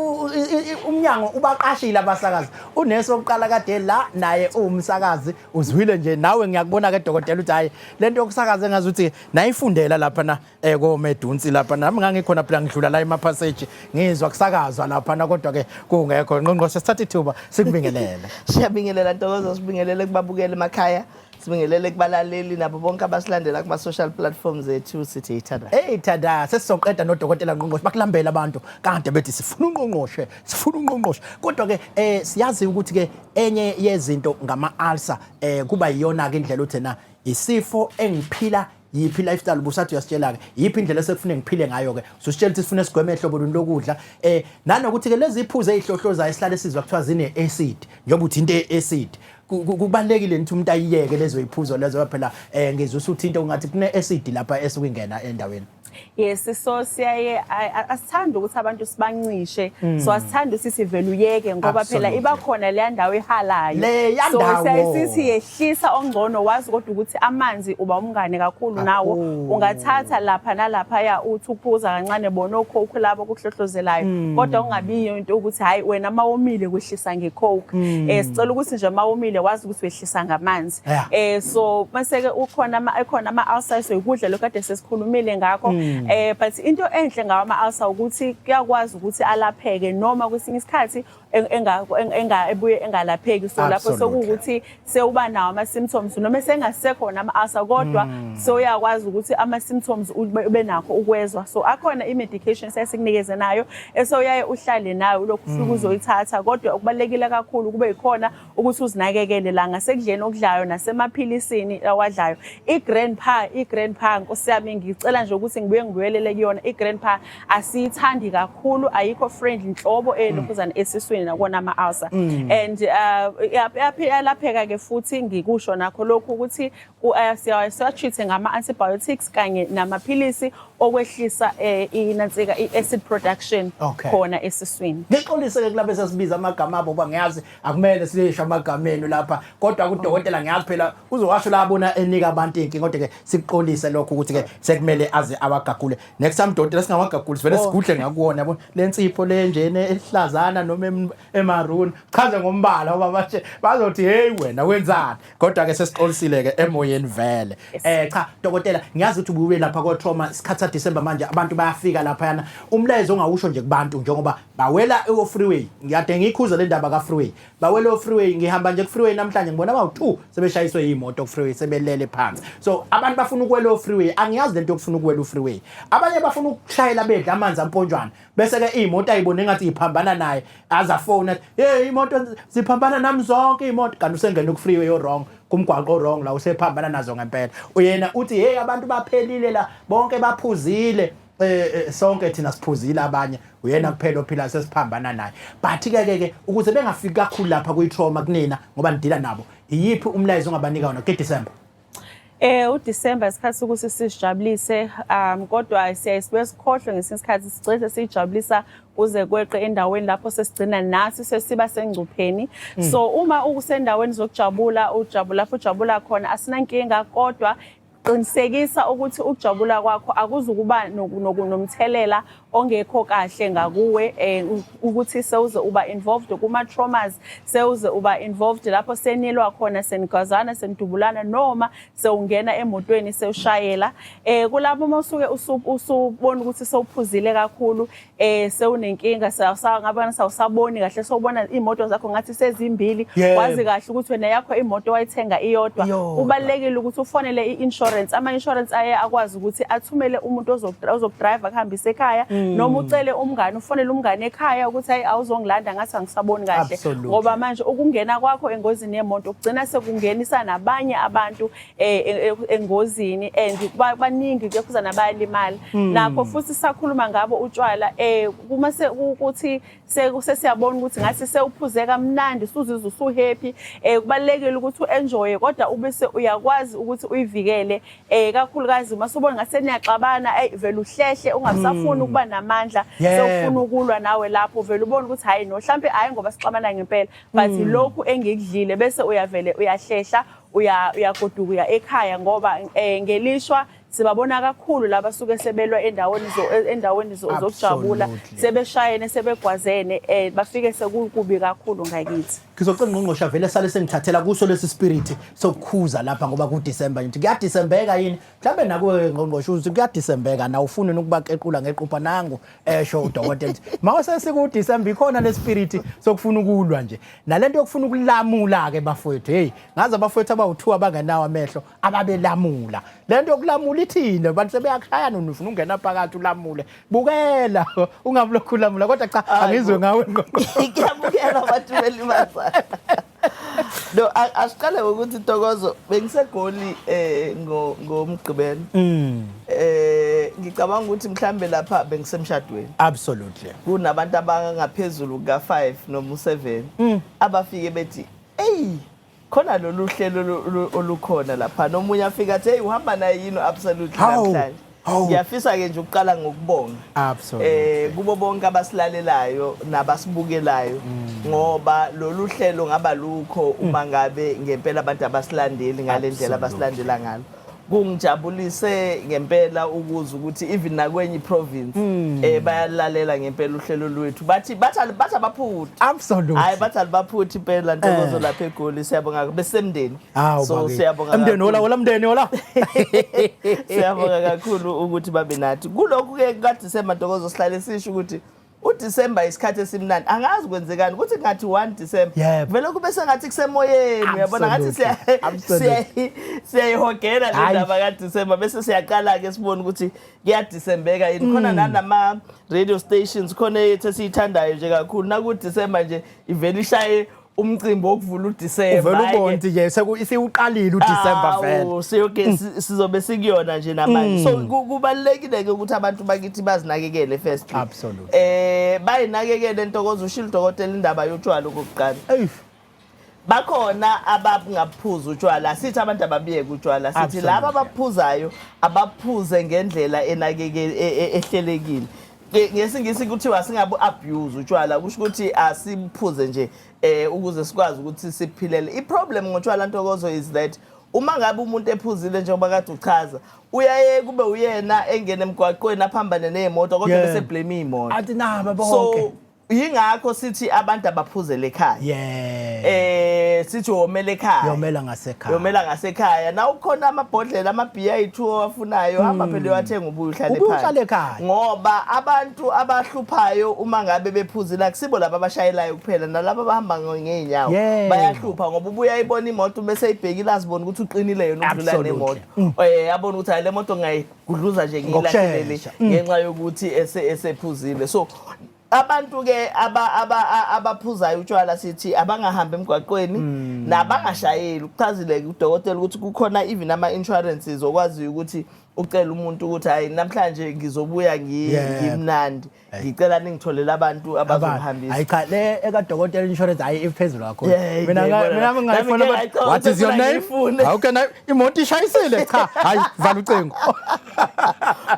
umnyango ubaqashile abasakazi. Uneso oqala kade la naye umsakazi uzwile nje nawe ngiyakubona ke dokotela ukuthi hayi lento yokusakaza engazi ukuthi nayifundela lapha na koMedunsi lapha nami ngangikhona phela ngidlula la emapassage ngizwa kusakazwa lapha na kodwa ke kungekho ngqongqoshe sithatha ithuba sikubingelele. Siyabingelela Ntokozo sibingelele kubabukeli emakhaya sibingelele kubalaleli nabo bonke abasilandela kuma social platforms ethu sithi ithanda. Ithanda sesizoqeda nodokotela ngqongqoshe bakulambela abantu kade bethi sifuna ungqongqoshe kodwa ke siyazi ukuthi ke enye yezinto ngama-ulcer kuba yiyona ke indlela uthena isifo engiphila yiphi lifestyle busathi uyasitshela ke yiphi indlela esekufuneka ngiphile ngayo ke usitshela ukuthi sifune sigweme ehlobo lokudla nanokuthi ke lezi iphuze ezihlohlozayo esihlale sizwa kuthiwa zine acid njengoba uthi into acid kubalekile ukuthi umuntu ayiyeke lezo iphuzo lezo phela ngizwe usuthi into ungathi kune acid lapha esukungena endaweni. Yes, so siyaye asithanda ukuthi abantu sibancishe, so asithanda ukuthi vele uyeke ngoba phela iba khona le ndawo ehalayo. So siyaye sithi yehlisa ongcono wazi kodwa ukuthi amanzi uba umngane kakhulu nawo ungathatha lapha nalapha ya uthi ukuphuza kancane bona okhokho labo kuhlohlozelayo kodwa ungabiyo into ukuthi hayi wena mawomile kwehlisa ngecoke. Sicela ukuthi nje mawomile wazi ukuthi wehlisa ngamanzi. So mase ke ekhona ama ulcers ukudla lokade sesikhulumile ngakho. But into enhle ngawo ama-ulcer ukuthi kuyakwazi ukuthi alapheke noma kwesinye isikhathi ebuye engalapheki. So lapho sokuwukuthi sewuba nawo ama-symptoms noma sengasekhona ama-ulcer kodwa so uyakwazi ukuthi ama-symptoms ube nakho ukwezwa. So akhona i-medication sesikunikeze nayo esoyaye uhlale nayo lokhu ufike uzoyithatha kodwa okubalekile kakhulu kube yikhona ukuthi uzinakekele la ngasekudleni okudlayo nasemaphilisini awadlayo. I-Grandpa Nkosi yami ngicela nje ukuthi ngibuyelele kuyona. I-Grandpa asiyithandi kakhulu, ayikho friendly nhlobo elokhuzana esiswini nakona ama-ulcer. And yalapheka ke futhi ngikusho nakho lokhu ukuthi siya-treat ngama-antibiotics kanye namaphilisi okwehlisa inansika i-acid production khona esiswini. Ngixolise ke kulabe sesibiza amagama abo ngoba ngiyazi akumele silisho amagameni lapha kodwa kudokotela ngiyazi phela uzowasho la abona enika abantu inkinga kodwa ke sikuqolise lokho ukuthi ke sekumele aze awagagule. Next time dokotela singawagaguli sivele sigudle ngakuwona yabona lensipho le njene ehlazana noma emaroon chaze ngombala ngoba bathi bazothi hey wena wenzani kodwa ke sesiqolisile ke emoyeni vele. Cha dokotela ngiyazi ukuthi ubuye lapha ko trauma isikhathi December manje abantu bayafika lapha yana umlayezo ongawusho nje kubantu njengoba bawela freeway. Ngiyade ngikhuza le ndaba ka freeway bawela freeway ngihamba nje ku freeway namhlanje ngibona abawu2 sebeshayiswe imoto ku freeway sebelele phansi. So abantu bafuna ukwela freeway angiyazi lento yokufuna ukwela freeway. Abanye bafuna ukushayela bedla amanzi amponjwana bese ke imoto ayibone ngathi iphambana naye azafona hey imoto ziphambana nami zonke imoto kanti usengena ku freeway yo wrong kumgwaqo wrong la usephambana nazo ngempela. Uyena uthi hey abantu baphelile la bonke baphuzile sonke thina siphuzile abanye uyena kuphela ophila sesiphambana naye. But ke ukuze bengafiki kakhulu lapha kuyitrauma kunina ngoba nidila nabo iyiphi umlayezo ongabanika wona ke December? uDecember isikhathi ukuthi sisijabulise kodwa siyayibe sikhohlwe ngesinye isikhathi sigcine sijabulisa uze kweqe endaweni lapho sesigcina nathi sesiba sengcupheni. So uma ukusendaweni zokujabula ujabula lapho ujabula khona asinankinga kodwa qinisekisa ukuthi ukujabula kwakho akuzukuba nomthelela ongekho kahle ngakuwe ukuthi sewuze uba involved kuma traumas sewuze uba involved lapho senilwa khona senigazana sendubulana noma sewungena emotweni sewushayela kulabo masuke usubona ukuthi sewuphuzile kakhulu sewunenkinga ngabana sawusaboni kahle sewubona imoto zakho ngathi sezimbili wazi kahle ukuthi wena yakho imoto wayithenga iyodwa ubalekile ukuthi ufonele i-insurance ama-insurance aye akwazi ukuthi athumele umuntu ozokudrive akuhambise ekhaya noma ucele umngane ufonele umngane ekhaya ukuthi hayi awuzongilanda ngathi angisaboni kahle ngoba manje ukungena kwakho engozini yemoto ugcina sekungenisa nabanye abantu engozini and baningi kuyokuza nabayalimala nakho futhi sakhuluma ngabo utshwala kuma ukuthi sesiyabona ukuthi ngathi sewuphuze kamnandi usuzizwa usuhappy kubalekile ukuthi uenjoy kodwa ubese uyakwazi ukuthi uyivikele kakhulukazi masubona ngase niyaxabana vele uhlehle ungasafuni ukuba namandla sewufuna ukulwa nawe lapho vele ubona ukuthi hayi no mhlambe hayi ngoba sixabana ngempela but lokhu engikudlile bese uyavele uyahlehla uyagoduka uya ekhaya ngoba ngelishwa sibabona kakhulu laba suke sebelwa endaweni zokujabula sebeshayene sebegwazene bafike sekukubi kakhulu ngakithi. Ngizocela ngqongqosha vele sale sengithathela kuso lesi spirit sokukhuza lapha ngoba ku December nje kuyadecembeka yini mhlambe nakuwe ngqongqosha uthi kuyadecembeka na ufuna ukubaqequla ngequpha nangu esho udokotela mawuse siku December ikhona le spirit sokufuna ukulwa nje nalento yokufuna ukulamula ke bafowethu hey ngaze abafowethu abawu2 abangenawo amehlo ababelamula lento yokulamula ithile bantu sebeyakhayana ufuna ungena phakathi ulamule bukela ungabulokhu lamula kodwa cha angizwe ngawe ngqongqosha ngiyabukela abantu belimaza. No asiqale ukuthi Ntokozo bengisegoli ngomgqibelo ngicabanga ukuthi mhlambe lapha bengisemshadweni absolutely kunabantu abangaphezulu ka5 noma u7 abafike bethi hey khona lolu hlelo olukhona lapha nomunye afika athi hey uhamba naye yini absolutely namhlanje ngiyafisa ke nje ukuqala ngokubonga absolutely kubo bonke abasilalelayo nabasibukelayo ngoba lolu hlelo ngaba lukho uma ngabe ngempela abantu abasilandeli ngalendlela abasilandela ngalo kungijabulise ngempela ukuzwa ukuthi even nakwenye province bayalalela ngempela uhlelo lwethu bathi abaphuthi absolutely hayi bathi abaphuthi impela Ntokozo lapha eGoli siyabonga besemndeni so siyabonga umndeni ola mndeni ola siyabonga kakhulu ukuthi babe nathi kulokhu ke kaDisemba Ntokozo sihlale sisho ukuthi uDisemba isikhathi esimnandi angazi kwenzekani ukuthi ngathi 1 December vele kube sengathi kusemoyeni uyabona ngathi siyayihogela le ndaba kaDisemba bese siyaqala ke sibone ukuthi kuyadisembeka yini khona nanama radio stations khona yethu esiyithandayo nje kakhulu naku December nje ivele ishaye umcimbi wokuvula uDisemba vele ubonti nje isiuqalile uDisember vele siyoke sizobe sikuyona nje namanje so kubalekile ke ukuthi abantu bakithi bazinakekele first absolutely bayinakekele Ntokozo ushilo dokotela indaba yotshwala okokuqala bakhona abangaphuza utshwala sithi abantu ababiyeke utshwala sithi laba abaphuzayo abaphuze ngendlela ehlelekile ngesingisi kuthiwa singabu abuse utshwala kusho ukuthi asiphuze nje ukuze sikwazi ukuthi siphilele iproblem ngotshwala Ntokozo is that uma ngabe umuntu ephuzile njengoba kade uchaza uyaye kube uyena engene emgwaqweni aphambane nezimoto kodwa bese blame imoto athi naba bonke yingakho sithi abantu abaphuzele ekhaya sithi womela ekhaya yomela ngasekhaya na ukhona amabhodlela amabhiya ayithu owafunayo hamba phela uyathenga ubuye uhlale ekhaya ngoba abantu abahluphayo uma ngabe bephuzile akusibo laba abashayelayo kuphela nalabo abahamba ngeenyawo bayahlupha ngoba ubuye ayibona imoto bese ibhekile azibona ukuthi uqinile yona udlula nemoto yabona ukuthi hayi le moto ngayigudluza nje ngilahlelele ngenxa yokuthi esephuzile so abantu ke abaphuzayo utshwala sithi abangahambi emgwaqweni nabangashayeli uchazile udokotela ukuthi kukhona even ama insurances okwazi ukuthi ucela umuntu ukuthi hayi namhlanje ngizobuya ngimnandi ngicela ningitholela abantu abazongihambisa hayi cha le ekadokotela insurance hayi iphezulu kakhulu mina ngayifuna what is your name how can I imoto ishayisile cha hayi vala ucingo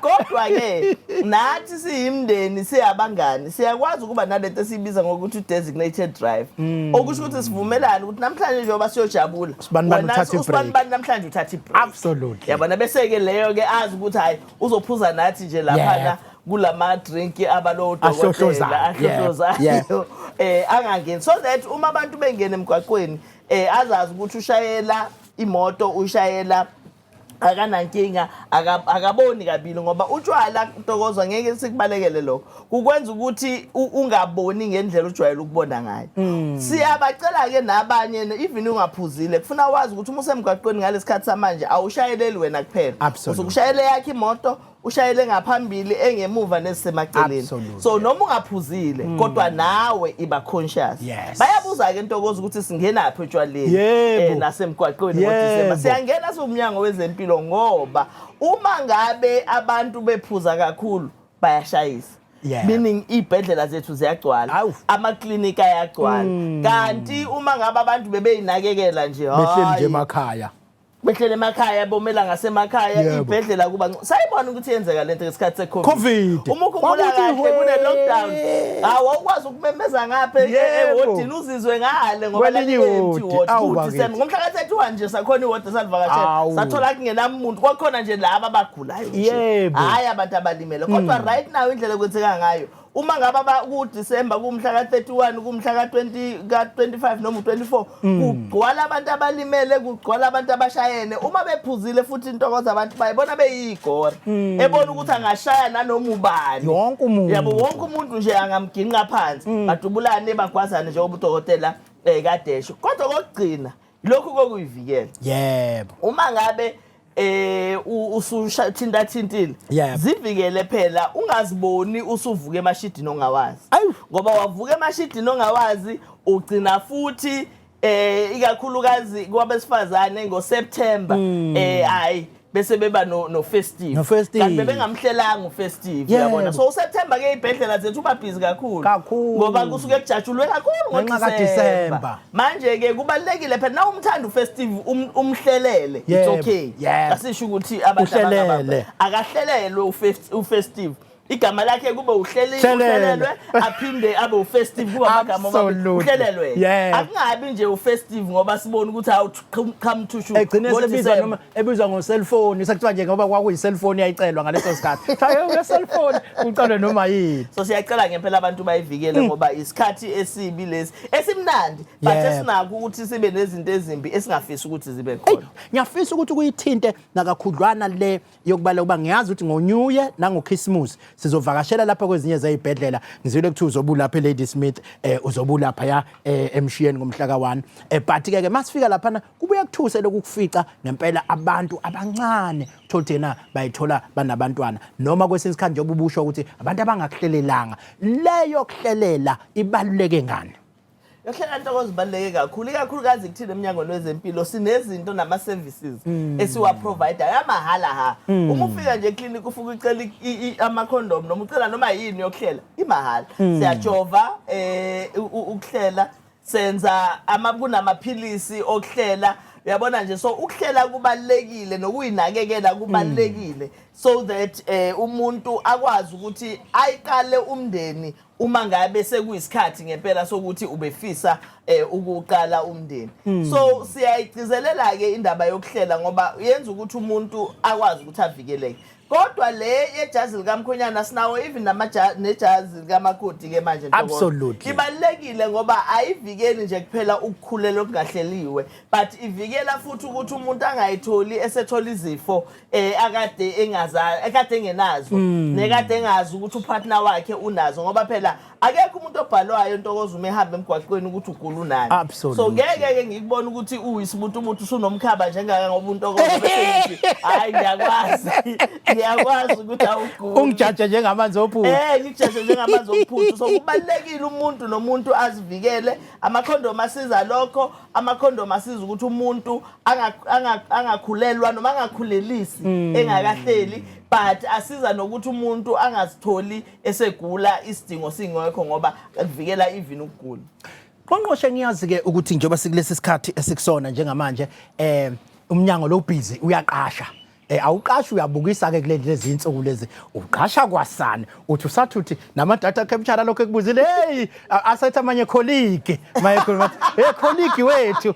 kodwa ke nathi siyimndeni siyabangani siyakwazi ukuba nalento esibiza ngokuthi designated drive okusho ukuthi sivumelana ukuthi namhlanje njengoba siyojabula usibani namhlanje uthatha ibreak absolutely yabona bese ke leyo ke azi ukuthi hayi uzophuza nathi nje lapha kulama drink abalo dokotela ahlohlozayo angangeni so that uma abantu bengena emgwaqweni azazi ukuthi ushayela imoto ushayela akanankinga akaboni kabili ngoba utshwala Ntokozo ngeke sikubalekele lokho kukwenza ukuthi ungaboni ngendlela ujwayele ukubona ngayo siyabacela ke nabanye even ungaphuzile kufuna wazi ukuthi uma usemgwaqweni ngalesikhathi samanje awushayeleli wena kuphela usukushayela yakhe imoto ushayele ngaphambili engemuva nesemaceleni so noma ungaphuzile kodwa nawe iba conscious bayabuza ke Ntokozo ukuthi singena apha etshwaleni nasemgwaqweni ngoDisemba siyangena somnyango wezempilo ngoba uma ngabe abantu bephuza kakhulu bayashayisa meaning ibhedlela zethu ziyagcwala ama-clinic ayagcwala kanti uma ngabe abantu bebeyinakekela nje behleli nje emakhaya behlele emakhaya bomela ngasemakhaya ibhedlela kuba sayibona ukuthi yenzeka lento ngesikhathi seCovid uma ukhumbula kahle kune lockdown awukwazi ukumemeza ngapha ewodini uzizwe ngale ngoba December ngomhla ka-31 nje sakhona iwodi salivakashela sathola kungenamuntu kwakhona nje laba abagulayo hayi abantu abalimele kodwa right now indlela kwenzeka ngayo uma ngaba kuDisemba kumhla ka31 kumhla ka25 noma u24 kugcwala abantu abalimele kugcwala abantu abashayene uma bephuzile futhi Ntokozo abantu bayibona beyigora ebona ukuthi angashaya nanoma ubani wonke umuntu yabo wonke umuntu nje angamginqa phansi badubulane bagwazane njengoba udokotela kadesho kodwa kokugcina lokhu kokuyivikela uma ngabe usushathinta thintile zivikele phela ungaziboni usuvuka emashidini ongawazi ngoba wavuka emashidini ongawazi ugcina futhi ikakhulukazi kwabesifazane ngoSeptember hayi bese beba no festive kanti bebengamhlelanga ufestive uyabona so uSeptember ke ibhedlela zethu uba busy kakhulu ngoba kusuke kujatshulwe kakhulu ngoDisemba manje ke kubalekile phela na umthanda ufestive umhlelele it's okay asisho ukuthi abantu abangaba akahlelelwe ufestive igama lakhe kube uhlelelwe aphinde abe ufestive kuba amagama uhlelelwe akungabi nje ufestive ngoba sibona ukuthi awu come to shoot egcine sebizwa noma ebizwa ngo cellphone sekuthiwa nje ngoba kwakuyi cellphone yayicelwa ngaleso sikhathi shaye nge cellphone uqale noma yini so siyacela ngempela abantu bayivikele ngoba isikhathi esibi lesi esimnandi but esinako ukuthi sibe nezinto ezimbi esingafisi ukuthi zibe khona ngiyafisa ukuthi kuyithinte nakakhudlwana le yokubala kuba ngiyazi ukuthi ngo New Year nango Christmas sizovakashela lapha kwezinye zayibhedlela ngizwile ukuthi uzobulapha eLady Smith uzobulapha ya emshiyeni ngomhla ka1 but ke masifika lapha kubuye kuthuse lokufica ngempela abantu abancane thothena bayithola banabantwana noma kwesinye isikhathi njengoba ubusho ukuthi abantu abangakuhlelelanga leyo kuhlelela ibaluleke ngani Yohlela into ozibaleke kakhulukazi kuthina eminyango wezempilo sinezinto nama services esiwa provider yamahala uma ufika nje clinic ufuka ucela ama condom noma ucela noma yini yokuhlela imahala siyajova ukuhlela senza kunamaphilisi okuhlela uyabona nje so ukuhlela kubalekile nokuyinakekela kubalekile so that umuntu akwazi ukuthi ayiqale umndeni uma ngabe sekuyisikhathi ngempela sokuthi ubefisa ukuqala umndeni so siyayigcizelela ke indaba yokuhlela ngoba yenza ukuthi umuntu akwazi ukuthi avikeleke kodwa le yejazi likamkhonyana sinawo even nejazi likamakoti ke manje absolutely ibalekile ngoba ayivikeli nje kuphela ukukhulela okungahleliwe but ivikela futhi ukuthi umuntu angayitholi esethola izifo ekade engenazo nekade engazi ukuthi upartner wakhe unazo ngoba phela akekho umuntu obhalwayo Ntokozo uma ehamba emgwaqweni ukuthi ugula unani so ngeke ke ngikubona ukuthi uyisibuntu umuntu usunomkhaba njengaka ngoba uNtokozo bese hayi ngiyakwazi ukuthi awugula ungijaje njengamanzi ophuthu ngijaje njengamanzi ophuthu so kubalekile umuntu nomuntu azivikele amakhondom asiza lokho amakhondom asiza ukuthi umuntu angakhulelwa noma angakhulelisi engakahleli but asiza nokuthi umuntu angazitholi esegula isidingo singekho ngoba kuvikela even ukugula Qongqoshe ngiyazi ke ukuthi njengoba sikulesi sikhathi esikusona njengamanje umnyango lo busy uyaqasha awuqashi uyabukisa ke kulezi insuku lezi uqasha kwasana uthi usathuthi nama data capture lokho ekubuzile hey asetha manye colleague colleague wethu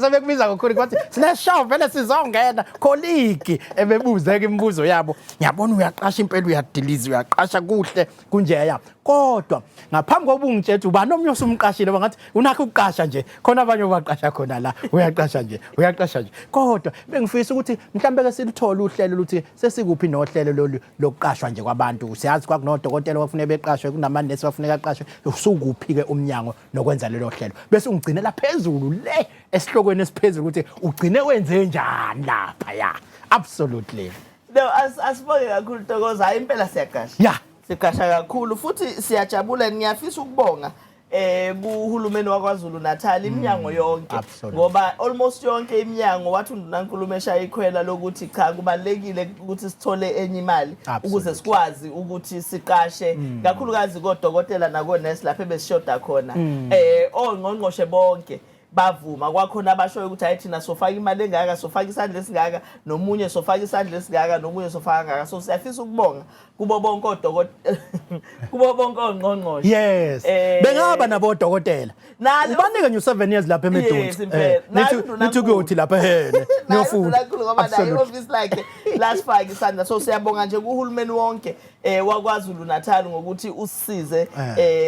sebekubiza ngocolleague bathi sine show vele sizongena colleague ebebuza ke imibuzo yabo ngiyabona uyaqasha impela uyadiliza uyaqasha kuhle kunjeya kodwa ngaphambi kokuba ungitshela ubani omnye osumqashile bangathi unakho ukuqasha nje khona abanye obaqasha khona la uyaqasha nje kodwa bengifisa ukuthi mhlambe ke silithola uhlelo luthi sesikuphi nohlelo lokuqashwa nje kwabantu siyazi kwakunodokotela ofuneka beqashwe kunamanesi bafuneka aqashwe usukuphi ke umnyango nokwenza lelo hlelo bese ungigcinela phezulu le esihlokweni esiphezulu ukuthi ugcine wenze njani lapha ya absolutely no asibonge kakhulu Ntokozo hayi impela siyaqasha siqasha kakhulu futhi siyajabula ngiyafisa ukubonga kuhulumeni waKwaZulu Natal iminyango yonke ngoba almost yonke iminyango wathi uNdunankulumo eshaya ikhwela lokuthi cha kubalekile ukuthi sithole enye imali ukuze sikwazi ukuthi siqashe kakhulukazi kodokotela nakonesi lapha besishoda khona ongqongqoshe bonke bavuma kwakhona abashoyo ukuthi hayi thina sofaka imali engaka sofaka isandla esingaka nomunye sofaka isandla esingaka nomunye sofaka ngaka so siyafisa ukubonga kubo bonke odokotela kubo bonke ongqongqoshe yes bengaba nabo odokotela ubanike nje 7 years lapha eMedonti nithi kuyothi lapha hele niyofuna ngoba nayo office like last fake isandla so siyabonga nje kuhulumeni wonke waKwaZulu Natal ngokuthi usisize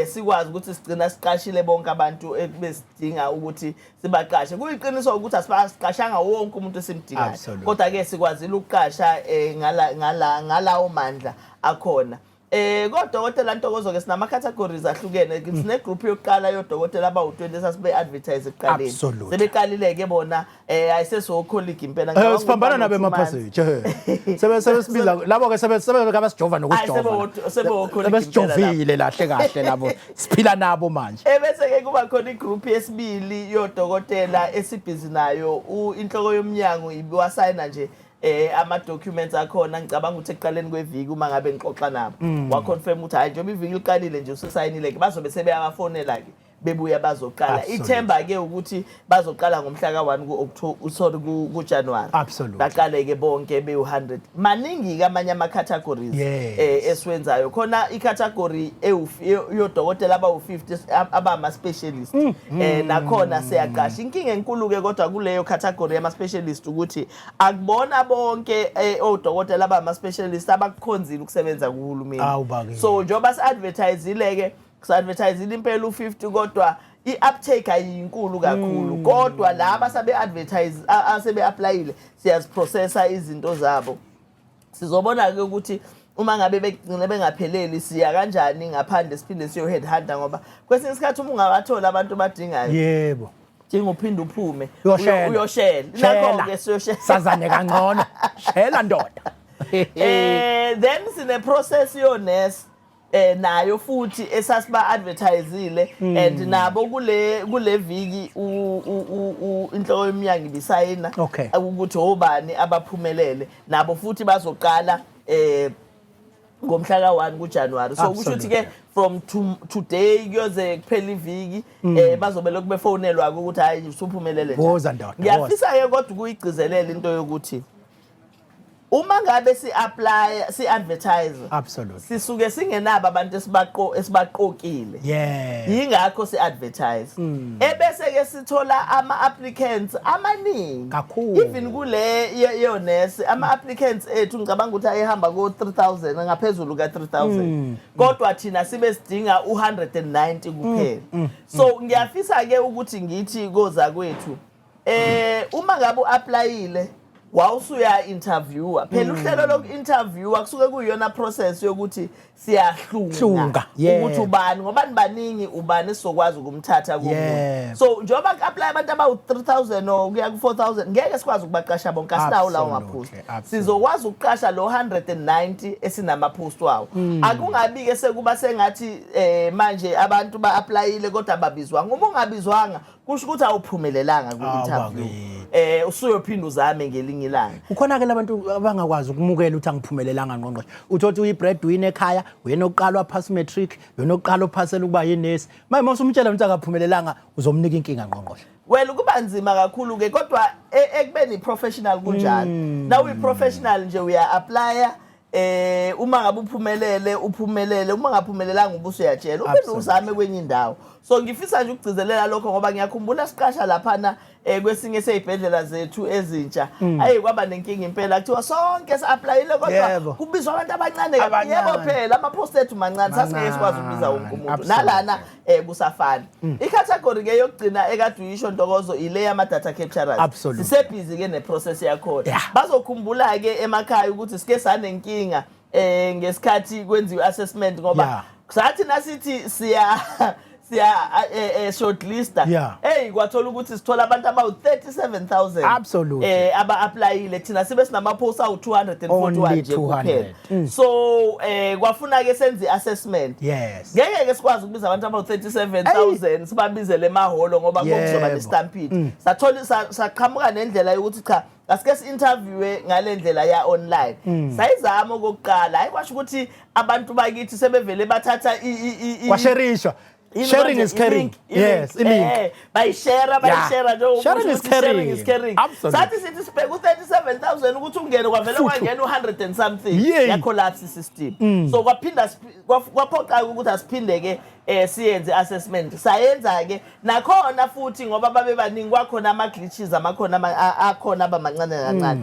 sikwazi ukuthi sigcina siqashile bonke abantu besidinga ukuthi sibaqashe kuyiqiniso ukuthi asibaqashanga wonke umuntu esimdingayo kodwa ke sikwazile ukuqasha ngalawo mandla akhona kodokotela Ntokozo ke sinama categories ahlukene sine group yokuqala yodokotela abawu20 esasibe advertise ekuqaleni sebeqalile ke bona ayiseso colleague impela ngaba siphambana nabe emaphasage sebesibiza labo ke sebekabasijova nokujova sebesijovile lahle kahle labo siphila nabo manje bese ke kuba khona igroup yesibili yodokotela esibhizi nayo inhloko yomnyango ibiwasayina nje ama documents akhona ngicabanga ukuthi ekuqaleni kweviki uma ngabe ngixoxa nabo wa confirm ukuthi hayi njengoba iviki liqalile nje usayinile ke bazobe sebeyabafonela ke bebuya bazoqala ithemba ke ukuthi bazoqala ngomhla ka1 kuJanuary baqale ke bonke be100 maningi ke amanye ama categories eswenzayo khona icategory yodokotela abawu50 abama specialist nakhona siyaqasha inkinga enkulu ke kodwa kuleyo category yama specialist ukuthi akubona bonke odokotela abama specialist abakukhonzile ukusebenza kuhulumeni so njoba si-advertisile ke kusadvertise impela u50 kodwa iuptake ayinkulu kakhulu kodwa laba sabe advertise asebe applyile siyaziprocessa izinto zabo sizobona ke ukuthi uma ngabe begcine bengapheleli siya kanjani ngaphandle siphinde siyo headhunter ngoba kwesinye isikhathi uma ungabathola abantu badingayo yebo dinga uphinde uphume uyoshela nakho ke siyoshela sazane kangcono shela ndoda then sine process yo nurse nayo futhi esasiba advertisile and nabo kule viki inhloko yomnyango ibisayina ukuthi obani abaphumelele nabo futhi bazoqala ngomhla ka1 kuJanuary so kusho ukuthi ke from today kuyoze kuphela iviki bazobe lokube fonelwa ukuthi hayi usuphumelele nje ngiyafisa ke kodwa kuyigcizelela into yokuthi uma ngabe si-apply si-advertise sisuke singenabo abantu esibaqokile yingakho si-advertise ebese-ke sithola ama-applicants amaningi even kule yonesi ama-applicants ethu ngicabanga ukuthi ayehamba ko-3,000 ngaphezulu ka-3,000 kodwa thina sibe sidinga u190 kuphela so ngiyafisa-ke ukuthi ngithi koza kwethu uma ngabe u-applyile wawusuya interviewer phela uhlelo loku-interviewer kusuke kuyiyona process yokuthi siyahlunga ukuthi ubani ngoba baningi ubani sizokwazi ukumthatha kumuntu so njengoba ku-apply abantu abawu-3,000 or kuya ku-4,000 ngeke sikwazi ukubaqasha bonke asinawo lawo maphost sizokwazi ukuqasha lo 190 esinamaphost wawo akungabi-ke sekuba sengathi manje abantu ba-applyile kodwa babizwanga uma ungabizwanga kusho ukuthi awuphumelelanga ku-interview usuyophinda uzame ngelinye ilanga ukhona-ke labantu abangakwazi ukumukela ukuthi angiphumelelanga ngqongqoshe uthothi uyi-breadwinner ekhaya uyena oqala waphasa i-matric uyena oqala ophasela ukuba yinesi manje uma usumtshela ukuthi akaphumelelanga uzomnika inkinga ngqongqoshe well kuba nzima kakhulu-ke kodwa ekubeni i-professional kunjalo na uyi-professional nje uya-applya uma ngabe uphumelele uma ngaphumelelanga ubusuyatshela uphinde uzame kwenye indawo so ngifisa nje ukugcizelela lokho ngoba ngiyakhumbula siqasha laphana kwesinye seyibhedlela zethu ezintsha ayi kwaba nenkinga impela kuthiwa sonke si-applyile kodwa kubizwa abantu abancane yebo phela ama-post ethu mancane sasingeke sikwazi ukubiza wonke umuntu nalana kusafana icategory-ke yokugcina ekade uyisho Ntokozo ile yama-data capturers sisebhizi-ke neprocess yakhona bazokhumbula-ke emakhaya ukuthi sike sanenkinga ngesikhathi kwenziwa i-assessment ngoba sathi nasithi siya shortlista kwathola ukuthi sithola abantu abawu-37,000 aba-applyile thina sibe sinama-post awu-241 nje kuphela so kwafuna-ke senze i-assessment ngeke-ke sikwazi ukubiza abantu abawu-37,000 sibabizele emahholo ngoba kuzoba nestampede saqhamuka nendlela yokuthi cha asike si-interviewe ngale ndlela ya-online sayizama okokuqala hayi kwasho ukuthi abantu bakithi sebevele bathatha kwasherishwa sharing is caring. Yes, ilink. Bayishare sharing is caring. Sathi sithi sibheka u-37,000 ukuthi ungene kwavele kwangena u100 and something ya-collapse system. So kwaphoqa ukuthi asiphinde-ke siyenze assessment sayenza-ke nakhona futhi ngoba babe baningi kwakhona ama-glitches akhona abamancane kancane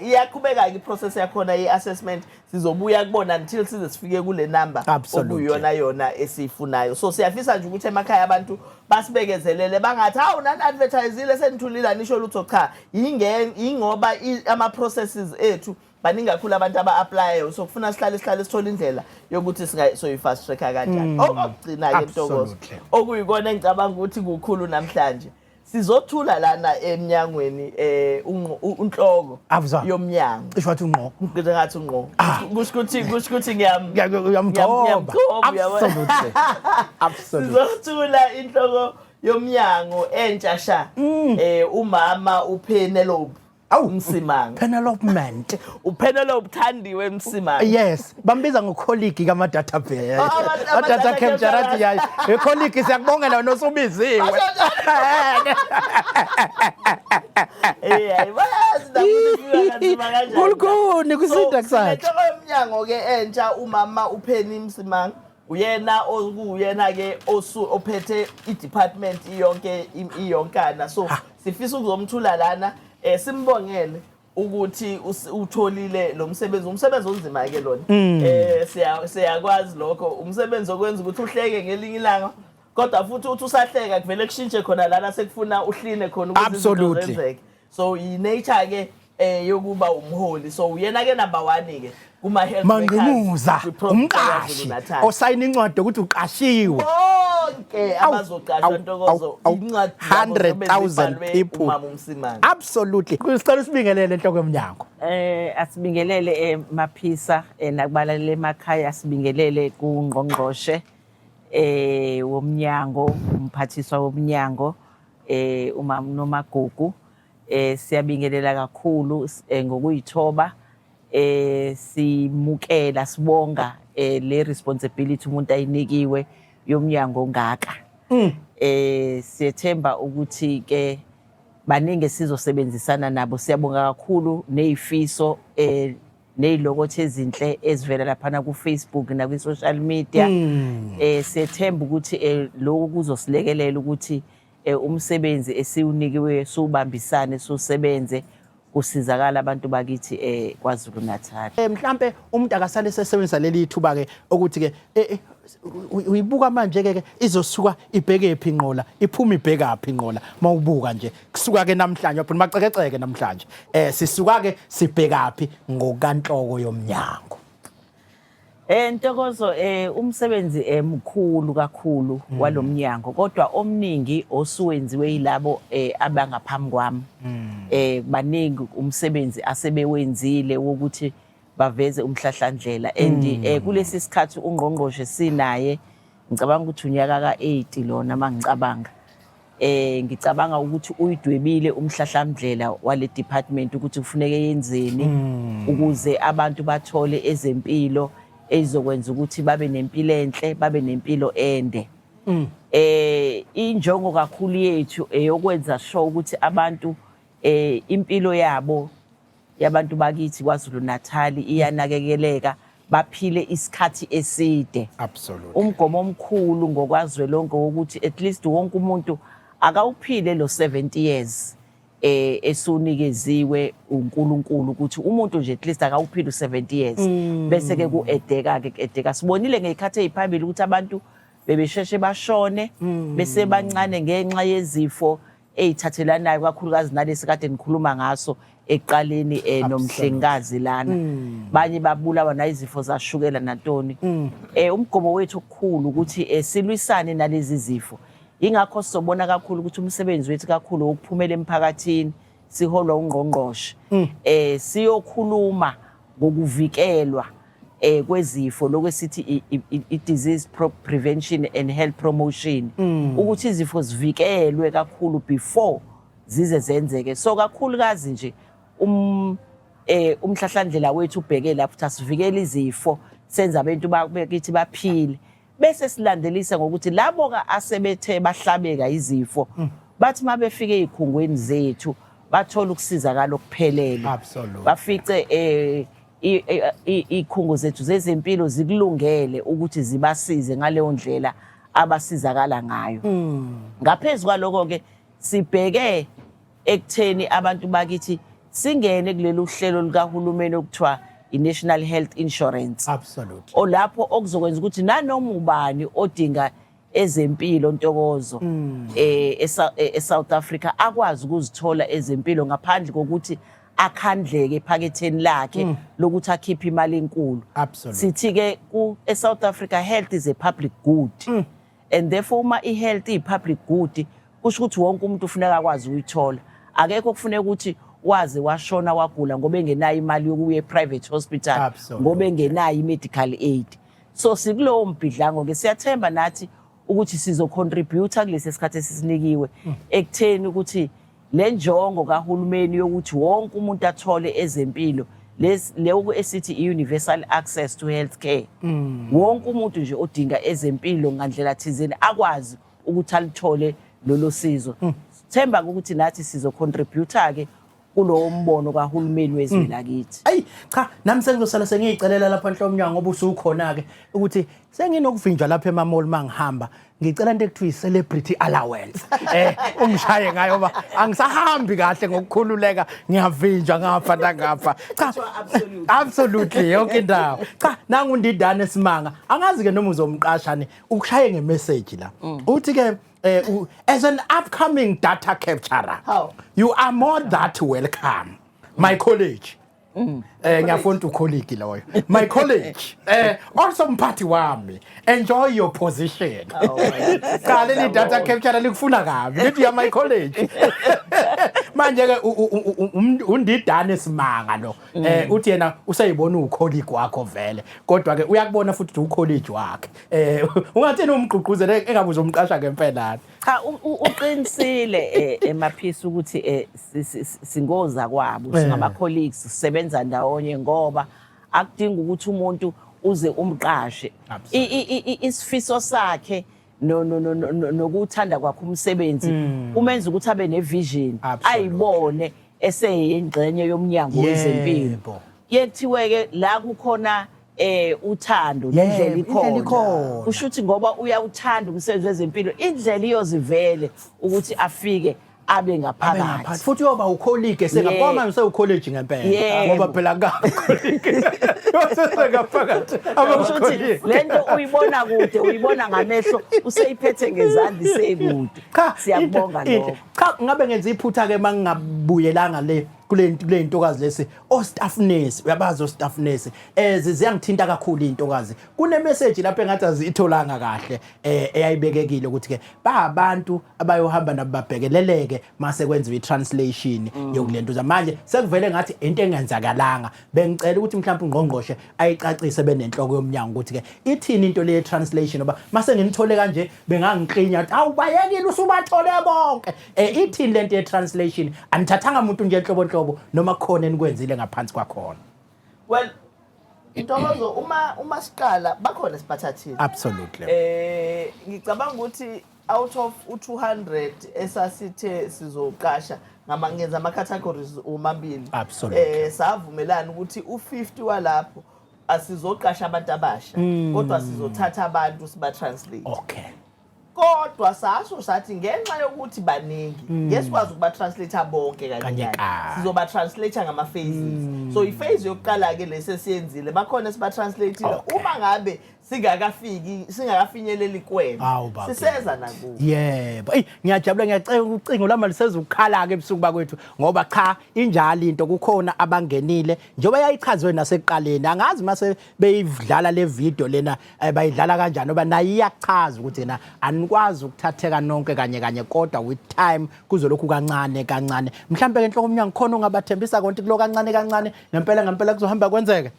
iyaqhubeka-ke iprocess yakhona ye-assessment sizobuya kubona until size sifike kule number okuyiyona yona esiyifunayo so siyafisa nje ukuthi emakhaya abantu basibekezelele bangathi hawu nani advertisile senithulile nisho lutho cha ingoba ama-processes ethu baningi kakhulu abantu aba-applyayo so kufuna sihlale sithola indlela yokuthi soyi-fast tracker kanjani okugcina-ke Ntokozo okuyikona engicabanga ukuthi kukhulu namhlanje sizothula lana emnyangweni unhloko yomnyango isho wathi unqo ngathi unqo kusho ukuthi ngiyamgcoba absolutely sizothula inhloko yomnyango entsha sha umama uPenelope Msimanga. Penelopment. Upenelope Thandiwe Msimanga. Yes, bambiza ngocolleague kama database. Data capture yayi. Ecolleague siyakubongela nosubiziwe. Kulukuni kusida kusathi. Emnyango ke entsha umama uPenny Msimanga uyena okuyena ke ophethe idepartment iyonkana so sifisa ukuzomthula lana simbongele ukuthi utholile lo umsebenzi onzima ke lona siyakwazi lokho umsebenzi okwenza ukuthi uhleke ngelinye ilanga kodwa futhi uthi usahleka kuvele kushintshe khona lana sekufuna uhline khona ukuthi izinto zenzeke so i nature ke yokuba umholi so uyena ke number 1 ke kuma health Mangumuza umqashi osayina incwadi ukuthi uqashiwe bonke abazoqashwa Ntokozo incwadi 100,000 people umama uMsimanga absolutely kusicela usibingelele enhloko yomnyango asibingelele Maphisa nakubalalele emakhaya asibingelele kuNgqongqoshe womnyango umphathiswa womnyango umama Nomagugu siyabingelela kakhulu ngokuyithoba simukela sibonga le responsibility umuntu ayinikiwe yomnyango ngaka siyethemba ukuthi ke baningi sizosebenzisana nabo siyabonga kakhulu nezifiso nezilokothe ezinhle ezivela lapha ku Facebook na ku social media siyethemba ukuthi lokho kuzosilekelela ukuthi umsebenzi esiwunikiwe sobambisane sosebenze kusizakala abantu bakithi kwaZulu Natal mhlambe umuntu akasale sesebenzisa leli thuba ke ukuthi ke uyibuka manje ke izosuka ibheke ephi inqola iphuma ibheka phi inqola mawubuka nje kusuka ke namhlanje phela macekeceke namhlanje sisuka ke sibheka phi ngokanhloko yomnyango Ntokozo umsebenzi mkhulu kakhulu walomnyango kodwa omningi osuwenziwe yilabo abangaphambi kwami baningi umsebenzi asebewenzile ukuthi baveze umhlahlandlela and kulesi sikhathi ungqongqoshe sinaye ngicabanga ukuthi unyaka ka8 lona mangicabanga ngicabanga ukuthi uyidwebile umhlahlandlela wale department ukuthi kufuneke yenzeni ukuze abantu bathole ezempilo ezokwenza ukuthi babe nempilo enhle babe nempilo ende injongo kakhulu yethu eyokwenza sure ukuthi abantu impilo yabo yabantu bakithi kwaZulu Natal iyanakekeleka baphile isikhathi eside absolutely umgomo omkhulu ngokwazwe lonke ukuthi at least wonke umuntu akawuphile lo 70 years esunikeziwe uNkulunkulu ukuthi umuntu nje at least akawuphila u70 years bese ke kuedeka sibonile ngekhathi eziphambili ukuthi abantu bebesheshe bashone bese bancane ngenxa yezifo ezithathelanayo kakhulukazi nalesi kade nikhuluma ngaso eqaleni nomhlengikazi lana banye babulawa nazifo zashukela nantoni umgomo wethu okukhulu ukuthi silwisane nalezi zifo ingakho sizobona kakhulu ukuthi umsebenzi wethu kakhulu ukuphumela emphakathini siholwa ungqongqoshe siyokhuluma ngokuvikelwa kwezifo lokwesithi i-disease prevention and health promotion ukuthi izifo zivikelwe kakhulu before zize zenzeke so kakhulukazi nje umhlahlandlela wethu ubheke lapho ukuthi asivikele izifo senza abantu bakithi baphile bese silandelisa ngokuthi labo asebethe bahlabeka izifo bathi mabefike ezikhungweni zethu bathola ukusizakala okuphelele bafice ikhungo zethu zezempilo zikulungele ukuthi zibasize ngaleyo ndlela abasizakala ngayo ngaphezulu kwaloko ke sibheke ekutheni abantu bakithi singene kulelo hlelo likahulumeni okuthiwa i-National Health Insurance absolutely olapho okuzokwenza ukuthi nanoma ubani odinga ezempilo Ntokozo eSouth Africa akwazi ukuzithola ezempilo ngaphandle kokuthi akhandleke ephaketheni lakhe lokuthi akhiphe imali enkulu sithi ke eSouth Africa health is a public good and therefore uma ihealth ipublic good kusho ukuthi wonke umuntu ufuneka akwazi ukuyithola akekho kufuneka ukuthi waze washona wagula ngoba engenayo imali yokuya eprivate hospital ngoba engenayo imedical aid so sikulowo mbidlango ke siyathemba nathi ukuthi sizocontribute kulesi sikhathi esisinikiwe ekutheni ukuthi le njongo kahulumeni yokuthi wonke umuntu athole ezempilo leyo esithi i-universal access to healthcare. Wonke umuntu nje odinga ezempilo ngandlela thizeni akwazi ukuthi alithole lolo sizo. Themba ukuthi nathi sizocontributor ke kulowo mbono kahulumeni wezwe lakithi. Ayi cha nami sengizosala sengiyicelela lapha enhlomnyango ngoba usukhona ke ukuthi senginokuvinjwa lapha emamall mangihamba ngicela into ekuthiwa i-celebrity allowance ungishaye ngayo ba angisahambi kahle ngokukhululeka ngiyavinjwa ngapha nangapha cha absolutely yonke indawo cha nangu Ndidane Simanga angazi ke noma uzomqashani ukushaye ngemessage la uthi ke as an upcoming data capturer, you are more that welcome. My college. Ngiyafuna ucolleague loyo. My college. Also mphathi wami. Enjoy your position. Kale ni data capturer likufuna kabi. Lithi ya my college. Manje ke uNdidane Simanga lo. Uthi yena usayibona ucolleague wakho vele. Kodwa ke uyakubona futhi ucolleague wakhe. Ungathini umgqugquzele engabe uzomqasha ngempela. Cha uqinisile emaphisi ukuthi singoza kwabo singama colleagues sisebenza ndawonye ngoba akudinga ukuthi umuntu uze umqashe isifiso sakhe nokuthanda kwakhe umsebenzi umenza ukuthi abe nevision ayibone eseyingxenye yomnyango wezempilo yethiwe ke la kukhona uthando indlela ikhona kusho ukuthi ngoba uyawuthanda umsebenzi wezempilo indlela iyozivele ukuthi afike abe ngaphakathi futhi yoba ucolleague sengapoma mse ucollege ngempela ngoba phela ngacolleague ngaphakathi abakuthi lento uyibona kude uyibona ngamehlo useyiphethe ngezandla isekude siyabonga lokho cha ngabe ngenza iphutha ke mangingabuyelanga le kule intokazi lesi staff nurse uyabazi staff nurse ziyangithinta kakhulu intokazi kune message lapha engathi azitholanga kahle eyayibekekile ukuthi ke ba abantu abayohamba nababhekeleleke mase kwenziwa itranslation yokulento manje sekuvele ngathi into engenzakalanga bengicela ukuthi mhlawumbe ungqongqoshe ayicacise benenhloko yomnyango ukuthi ke ithini into le translation ngoba mase nginithole kanje bengangiqinya ukuthi awubayekile usubathole bonke ithini lento ye translation anithathanga umuntu nje enhlobonhlobo noma khona enikwenzile ngaphansi kwakhona. Well Ntokozo uma siqala bakhona siphathathile. Absolutely. Ngicabanga ukuthi out of 200 esasithe sizoqasha ngamangenza ama categories umabili. Savumelana ukuthi u50 walapho asizoqasha abantu abasha kodwa sizothatha abantu siba translate. Okay. Kodwa saso sathi ngenxa yokuthi baningi ngesikwazi ukuba translate bonke kanye sizoba translate ngama phases so iphase yokuqala ke lesesiyenzile bakhona siba translate uma ngabe singakafinyelela ikwena siseza nakubo yebo ngiyajabula ngiyacela ucingo lami liseza ukukhala ke ebusuku bakwethu ngoba cha injalo into kukhona abangenile njengoba yayichazwe nasekuqaleni angazi mase beyidlala le video lena bayidlala kanjani ngoba nayo iyachaza ukuthi na anikwazi ukuthatheka nonke kanye kodwa with time kuzolokhu kancane mhlambe ke enhloko umnyango khona ungabathembisa konke kulo kancane ngempela kuzohamba kwenzeke.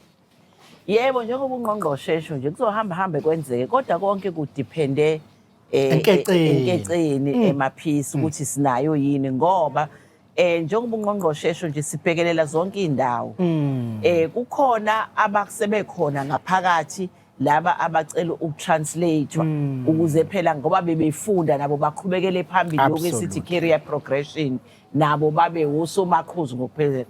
Yebo njengoba ungqongqoshe esho nje kuzohamba kwenzeke kodwa konke kudepende enkeceni emaphisi ukuthi sinayo yini ngoba njengoba ungqongqoshe esho nje sibhekelela zonke indawo kukhona abasebekhona ngaphakathi laba abacela ukutranslatewa ukuze phela ngoba bebefunda nabo baqhubekele phambili lokesithi career progression nabo babe usomaqhuzu ngokuphezulu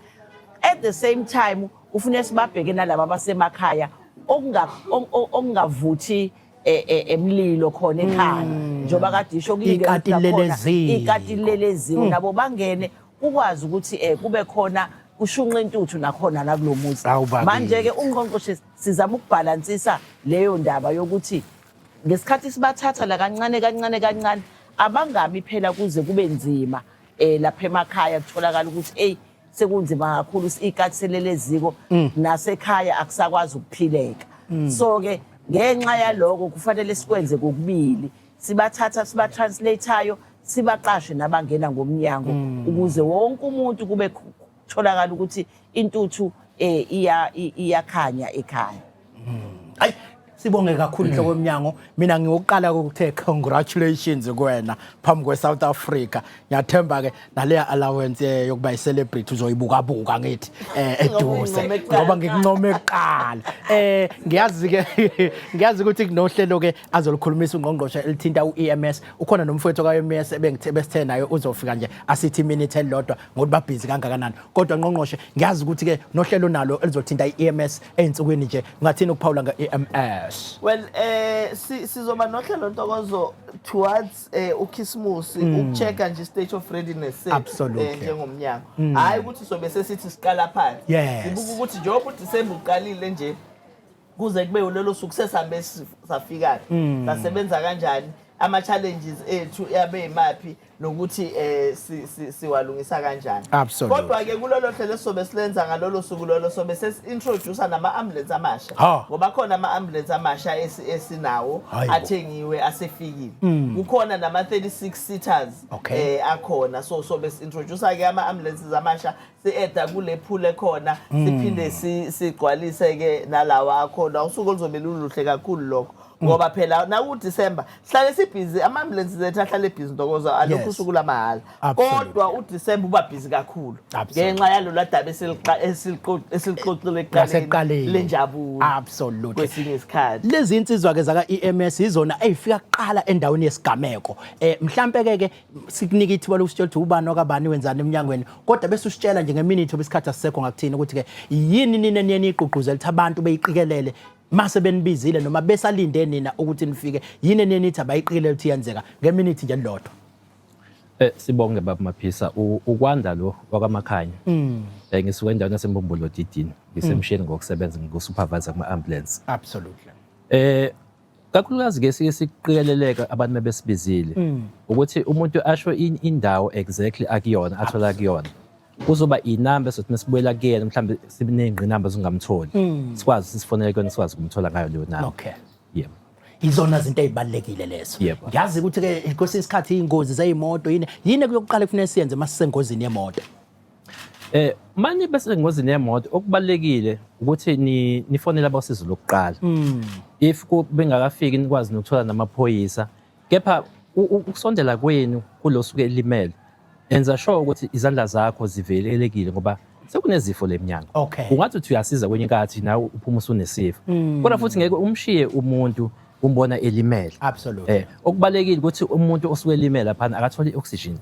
at the same time ufune sibabheke nalabo abasemakhaya okungavuthi emlilo khona ekhaya njoba kade isho ikatileleziwe nabo bangene ukwazi ukuthi kube khona kushunqa intuthu nakhona la kulomuzi manje ke ungqongqoshe sizama ukubalansisa leyo ndaba yokuthi ngesikhathi sibathatha la kancane abangabi phela kuze kube nzima lapha emakhaya kutholakala ukuthi sekunzima kakhulu ikatheleleziko nasekhaya akusakwazi ukuphileka so ke ngenxa yaloko kufanele sikwenze kokubili sibathatha sibatranslateayo sibaqashe nabangena ngomnyango ukuze wonke umuntu kube tholakala ukuthi intuthu iyakhanya ekhaya. Hayi sibonge kakhulu inhloko yomnyango mina ngiyokuqala ukuthe congratulations kuwena phambi kweSouth Africa ngiyathemba ke naleya allowance yokuba i-celebrity uzoyibuka buka ngithi eduze ngoba ngikuncoma eqala ngiyazi ukuthi kunohlelo ke azolikhulumisa ungqongqoshe elithinta uEMS ukhona nomfowethu kaEMS besithe nayo uzofika nje asithi iminute elilodwa ngokuthi babhizi kangakanani kodwa ngqongqoshe ngiyazi ukuthi ke nohlelo nalo elizothinta iEMS einsukwini nje ngathini ukuphawula ngeEMS. Well sizoba nohlelo ntokozo towards uKhisimusi ukuchecka nje state of readiness njengomnyango hayi ukuthi sobe sesithi siqala phansi sibuka ukuthi njengoba uDisemba uqalile nje kuze kube ulelo suku sesambe safika sasebenza kanjani ama challenges ethu yabe imaphi nokuthi siwalungisa kanjani kodwa ke kulolo hlelo sobe silenza ngalolo suku lolo sobe sesintroduce nama ambulance amasha ngoba khona ama ambulance amasha esinawo athengiwe asefikile kukhona nama 36 seaters akhona sobe introduce ke ama ambulances amasha sieda kule pool ekhona siphinde sigcwalise ke nalawa akhona usuku oluzobe luluhle kakhulu lokho ngoba phela na uDisemba sihlale sibhizi ama ambulances ethu ahlale ebhizi ntokozo alokhu usuku lamahala kodwa uDisemba uba bhizi kakhulu ngenxa yalolu daba esiliqoqile eqaleni lenjabulo absolutely kwesinye isikhathi lezi insizwa ke zaka EMS izona ezifika kuqala endaweni yesigameko mhlambe ke sikunika ithuba lokusitshela ukuthi ubani okabani wenzani eminyangweni kodwa bese usitshela nje ngeminute obesikhathi asisekho ngakuthini ukuthi ke yini nini eniyeni iqhuquzela ukuthi abantu beyiqikelele mase benibizile noma besalinde nina ukuthi nifike yini enenithi abayiqile ukuthi yenzeka ngeminute nje lodwa sibonge baba Maphisa ukwanda lo wakamakhanya ngisuka endaweni yaseMbombolo Didini ngisemshini ngokusebenza ngosupervisor kuma ambulance absolutely kakhulukazi ke siqikeleleka abantu mebesibizile ukuthi umuntu asho indawo exactly akuyona athola kuyona kuzoba inamba sothi mesibuyela kuyena mhlambe sibinengqi inamba zongamtholi sikwazi sifonele kuyona sikwazi ukumthola ngayo leyo namba yebo izona izinto ezibalekile lezo ngiyazi ukuthi ke kwesinye isikhathi ingozi zezimoto yini kuyokuqala kufanele siyenze masisengozini yemoto manje bese ngozini yemoto okubalekile ukuthi nifonele abosizo lokuqala if bengakafiki nikwazi nokuthola namaphoyisa kepha ukusondela kwenu kulosuku elimele enza sure ukuthi izandla zakho zivelelekile ngoba sekunezifo lemnyango ungathi uthi uyasiza kwenye inkathi nawe uphuma usunesifo kodwa futhi ngeke umshiye umuntu umbona elimele absolutely okubalekile ukuthi umuntu osuke elimele lapha akathole ioxygen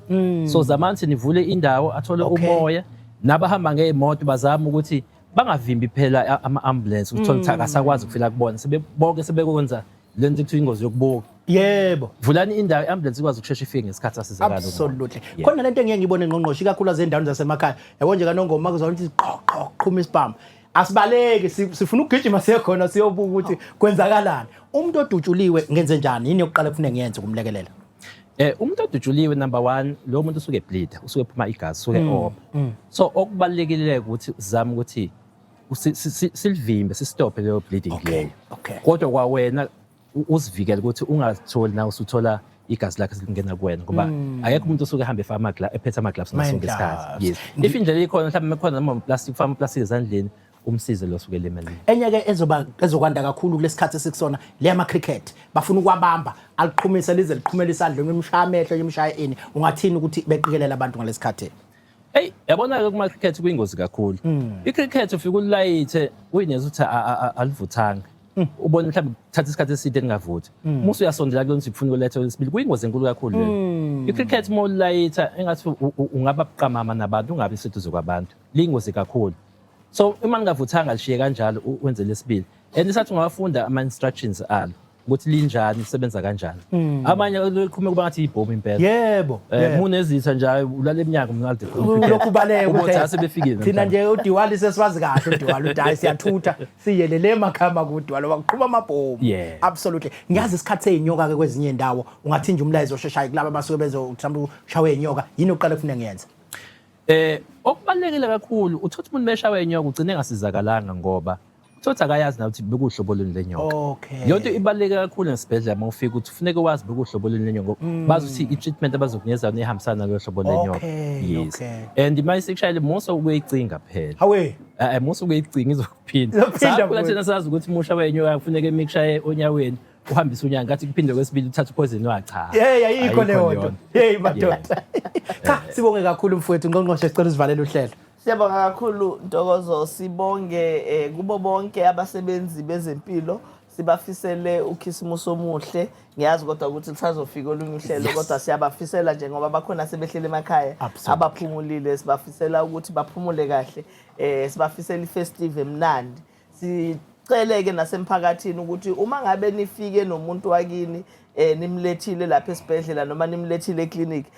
so zamanzi nivule indawo athole umoya nabahamba ngeemoto bazama ukuthi bangavimbi phela ama ambulance uthola ukuthi akasakwazi ukufika kubona sebebonke sebekwenza lento ekuthiwa ingozi yokubuka yebo vulani indawo ambulance ikwazi ukushesha ifike ngesikhathi asizakala absolutely khona lento engeke ngibone ngqongqoshe kakhulu ezindaweni zasemakhaya yabo nje kaNongoma kuzona ukuthi qhuma isibhamu asibaleke sifuna ukugijima siyekhona siyobuka ukuthi kwenzakalani umuntu odutshuliwe ngenze njani yini yokuqala kufanele ngiyenze kumlekelela umuntu odutshuliwe number 1 lo muntu usuke bleed usuke phuma igazi usuke op so okubalekile ukuthi uzama ukuthi silivimbe sistophe leyo bleeding leyo kodwa kwawena usivikele ukuthi ungatholi na usuthola igazi lakhe lingena kuwena ngoba akekho umuntu osuke ehamba efama ephethe ama gloves ngasonke isikhathi yes if indlela ikhona mhlawumbe mekhona nama plastic fama plastic ezandleni umsize lo suke lemali enye ke ezokwanda kakhulu kulesikhathi esikusona le ama cricket bafuna ukwabamba aliqhumisa lize liqhumela isandla ngimshaya amehlo ngimshaya ini ungathini ukuthi beqikelela abantu ngalesikhathi yabona ke kuma cricket kuyingozi kakhulu icricket ufika ulayithe uyineza ukuthi alivuthanga ubona mhlawumbe thatha isikhathi eside ningavuthi musu uyasondela kulona ufuna ukuletha lesibili kuyingozi enkulu kakhulu le icricket molayitha engathi ungaba buqamama nabantu ungabe seduze kwabantu liyingozi kakhulu so uma ningavuthanga lishiye kanjalo wenze lesibili sathi ungafunda ama instructions alo ukuthi linjani isebenza kanjani amanye liqhume kuba ngathi ibhomu impela yebo munezitha njalo ulale eminyango mngalde lokhu baleke ukuthi asebefikile thina nje uDiwali sesiwazi kahle uDiwali uthi hayi siyathutha siyelele emakhama kuDiwali waqhuma amabhomu absolutely ngiyazi isikhathi seyinyoka ke kwezinye indawo ungathi nje umlayezo osheshayo kulabo abasuke mhlawumbe ushawe inyoka yini oqala kufanele ngiyenze okubalekile kakhulu uthothi umuntu meshawe inyoka ugcine ngasizakalanga ngoba uthothi akayazi na ukuthi bekuhlobo lweni lenyoka yonke ibaleke kakhulu nesibhedlela mawufika ukuthi kufuneka wazi bekuhlobo lweni lenyoka bazi ukuthi i-treatment abazokunikeza ihambisana nalo hlobo lenyoka yes and mayisekushayile muso ukuyicinga phela hawe musu kuyigcinga izokuphinda Izophinda sakho futhi. thina sazi ukuthi umusha wenyoka kufuneka imikushaye onyaweni uhambise unyanga ngathi kuphinde kwesibili uthatha uphoyizeni wacha ayikho leyo nto madoda cha sibonge kakhulu mfowethu ngqongqoshe sicela usivalele uhlelo. Siyabonga kakhulu Ntokozo, sibonge kubo bonke abasebenzi bezempilo, sibafisele ukhisimusi omuhle. Ngiyazi kodwa ukuthi lisazofika olunye uhlelo kodwa siyabafisela nje ngoba bakhona sebehlele emakhaya abaphumulile, sibafisela ukuthi baphumule kahle, sibafisela ifestive emnandi. Sicele-ke nasemphakathini ukuthi uma ngabe nifike nomuntu wakini nimlethile lapha esibhedlela noma nimlethile eklinikhi,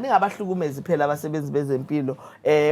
ningabahlukumezi phela abasebenzi bezempilo.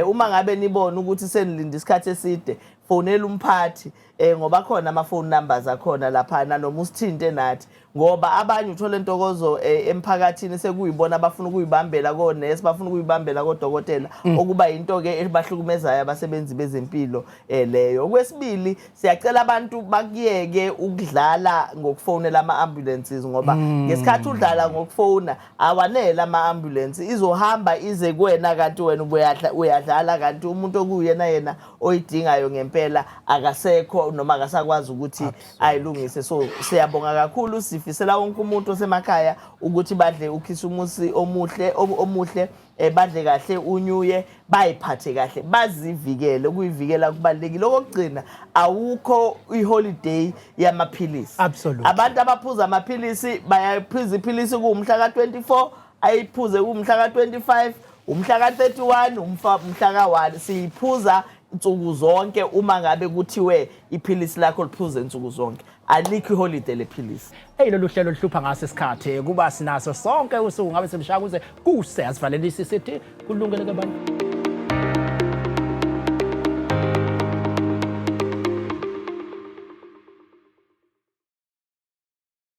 Uma ngabe nibona ukuthi senilinda isikhathi eside, fonela umphathi ngoba khona ama-phone numbers akhona laphana, noma usithinte nathi ngoba abanye uthola Ntokozo emphakathini sekuyibona abafuna ukuyibambela konesi, bafuna ukuyibambela kodokotela, okuba into-ke ebahlukumezayo abasebenzi bezempilo leyo. Okwesibili, siyacela abantu bakuyeke ukudlala ngokufonela ama-ambulances ngoba ngesikhathi udlala ngokufona awanele ama-ambulance, izohamba ize kuwena kanti wena uyadlala kanti umuntu okuyena yena oyidingayo ngempela akasekho noma akasakwazi ukuthi ayilungise. So siyabonga kakhulu, sifisela wonke umuntu osemakhaya ukuthi badle ukhisimusi omuhle, badle kahle unyuye, bayiphathe kahle, bazivikele. Ukuyivikela kubalekile. Okugcina, awukho iholiday yamaphilisi. Abantu abaphuza amaphilisi bayaphuza iphilisi kumhla ka-24, ayiphuze kumhla ka-25, umhla ka-31, umhla ka-1. Siyiphuza insuku zonke uma ngabe kuthiwe iphilisi lakho liphuze insuku zonke. Alikho iholiday lephilisi. Lolu hlelo lihlupha ngaso isikhathi kuba sinaso sonke usuku ngabe semshaya kuze kuse asivalelisi sithi kulungele abantu.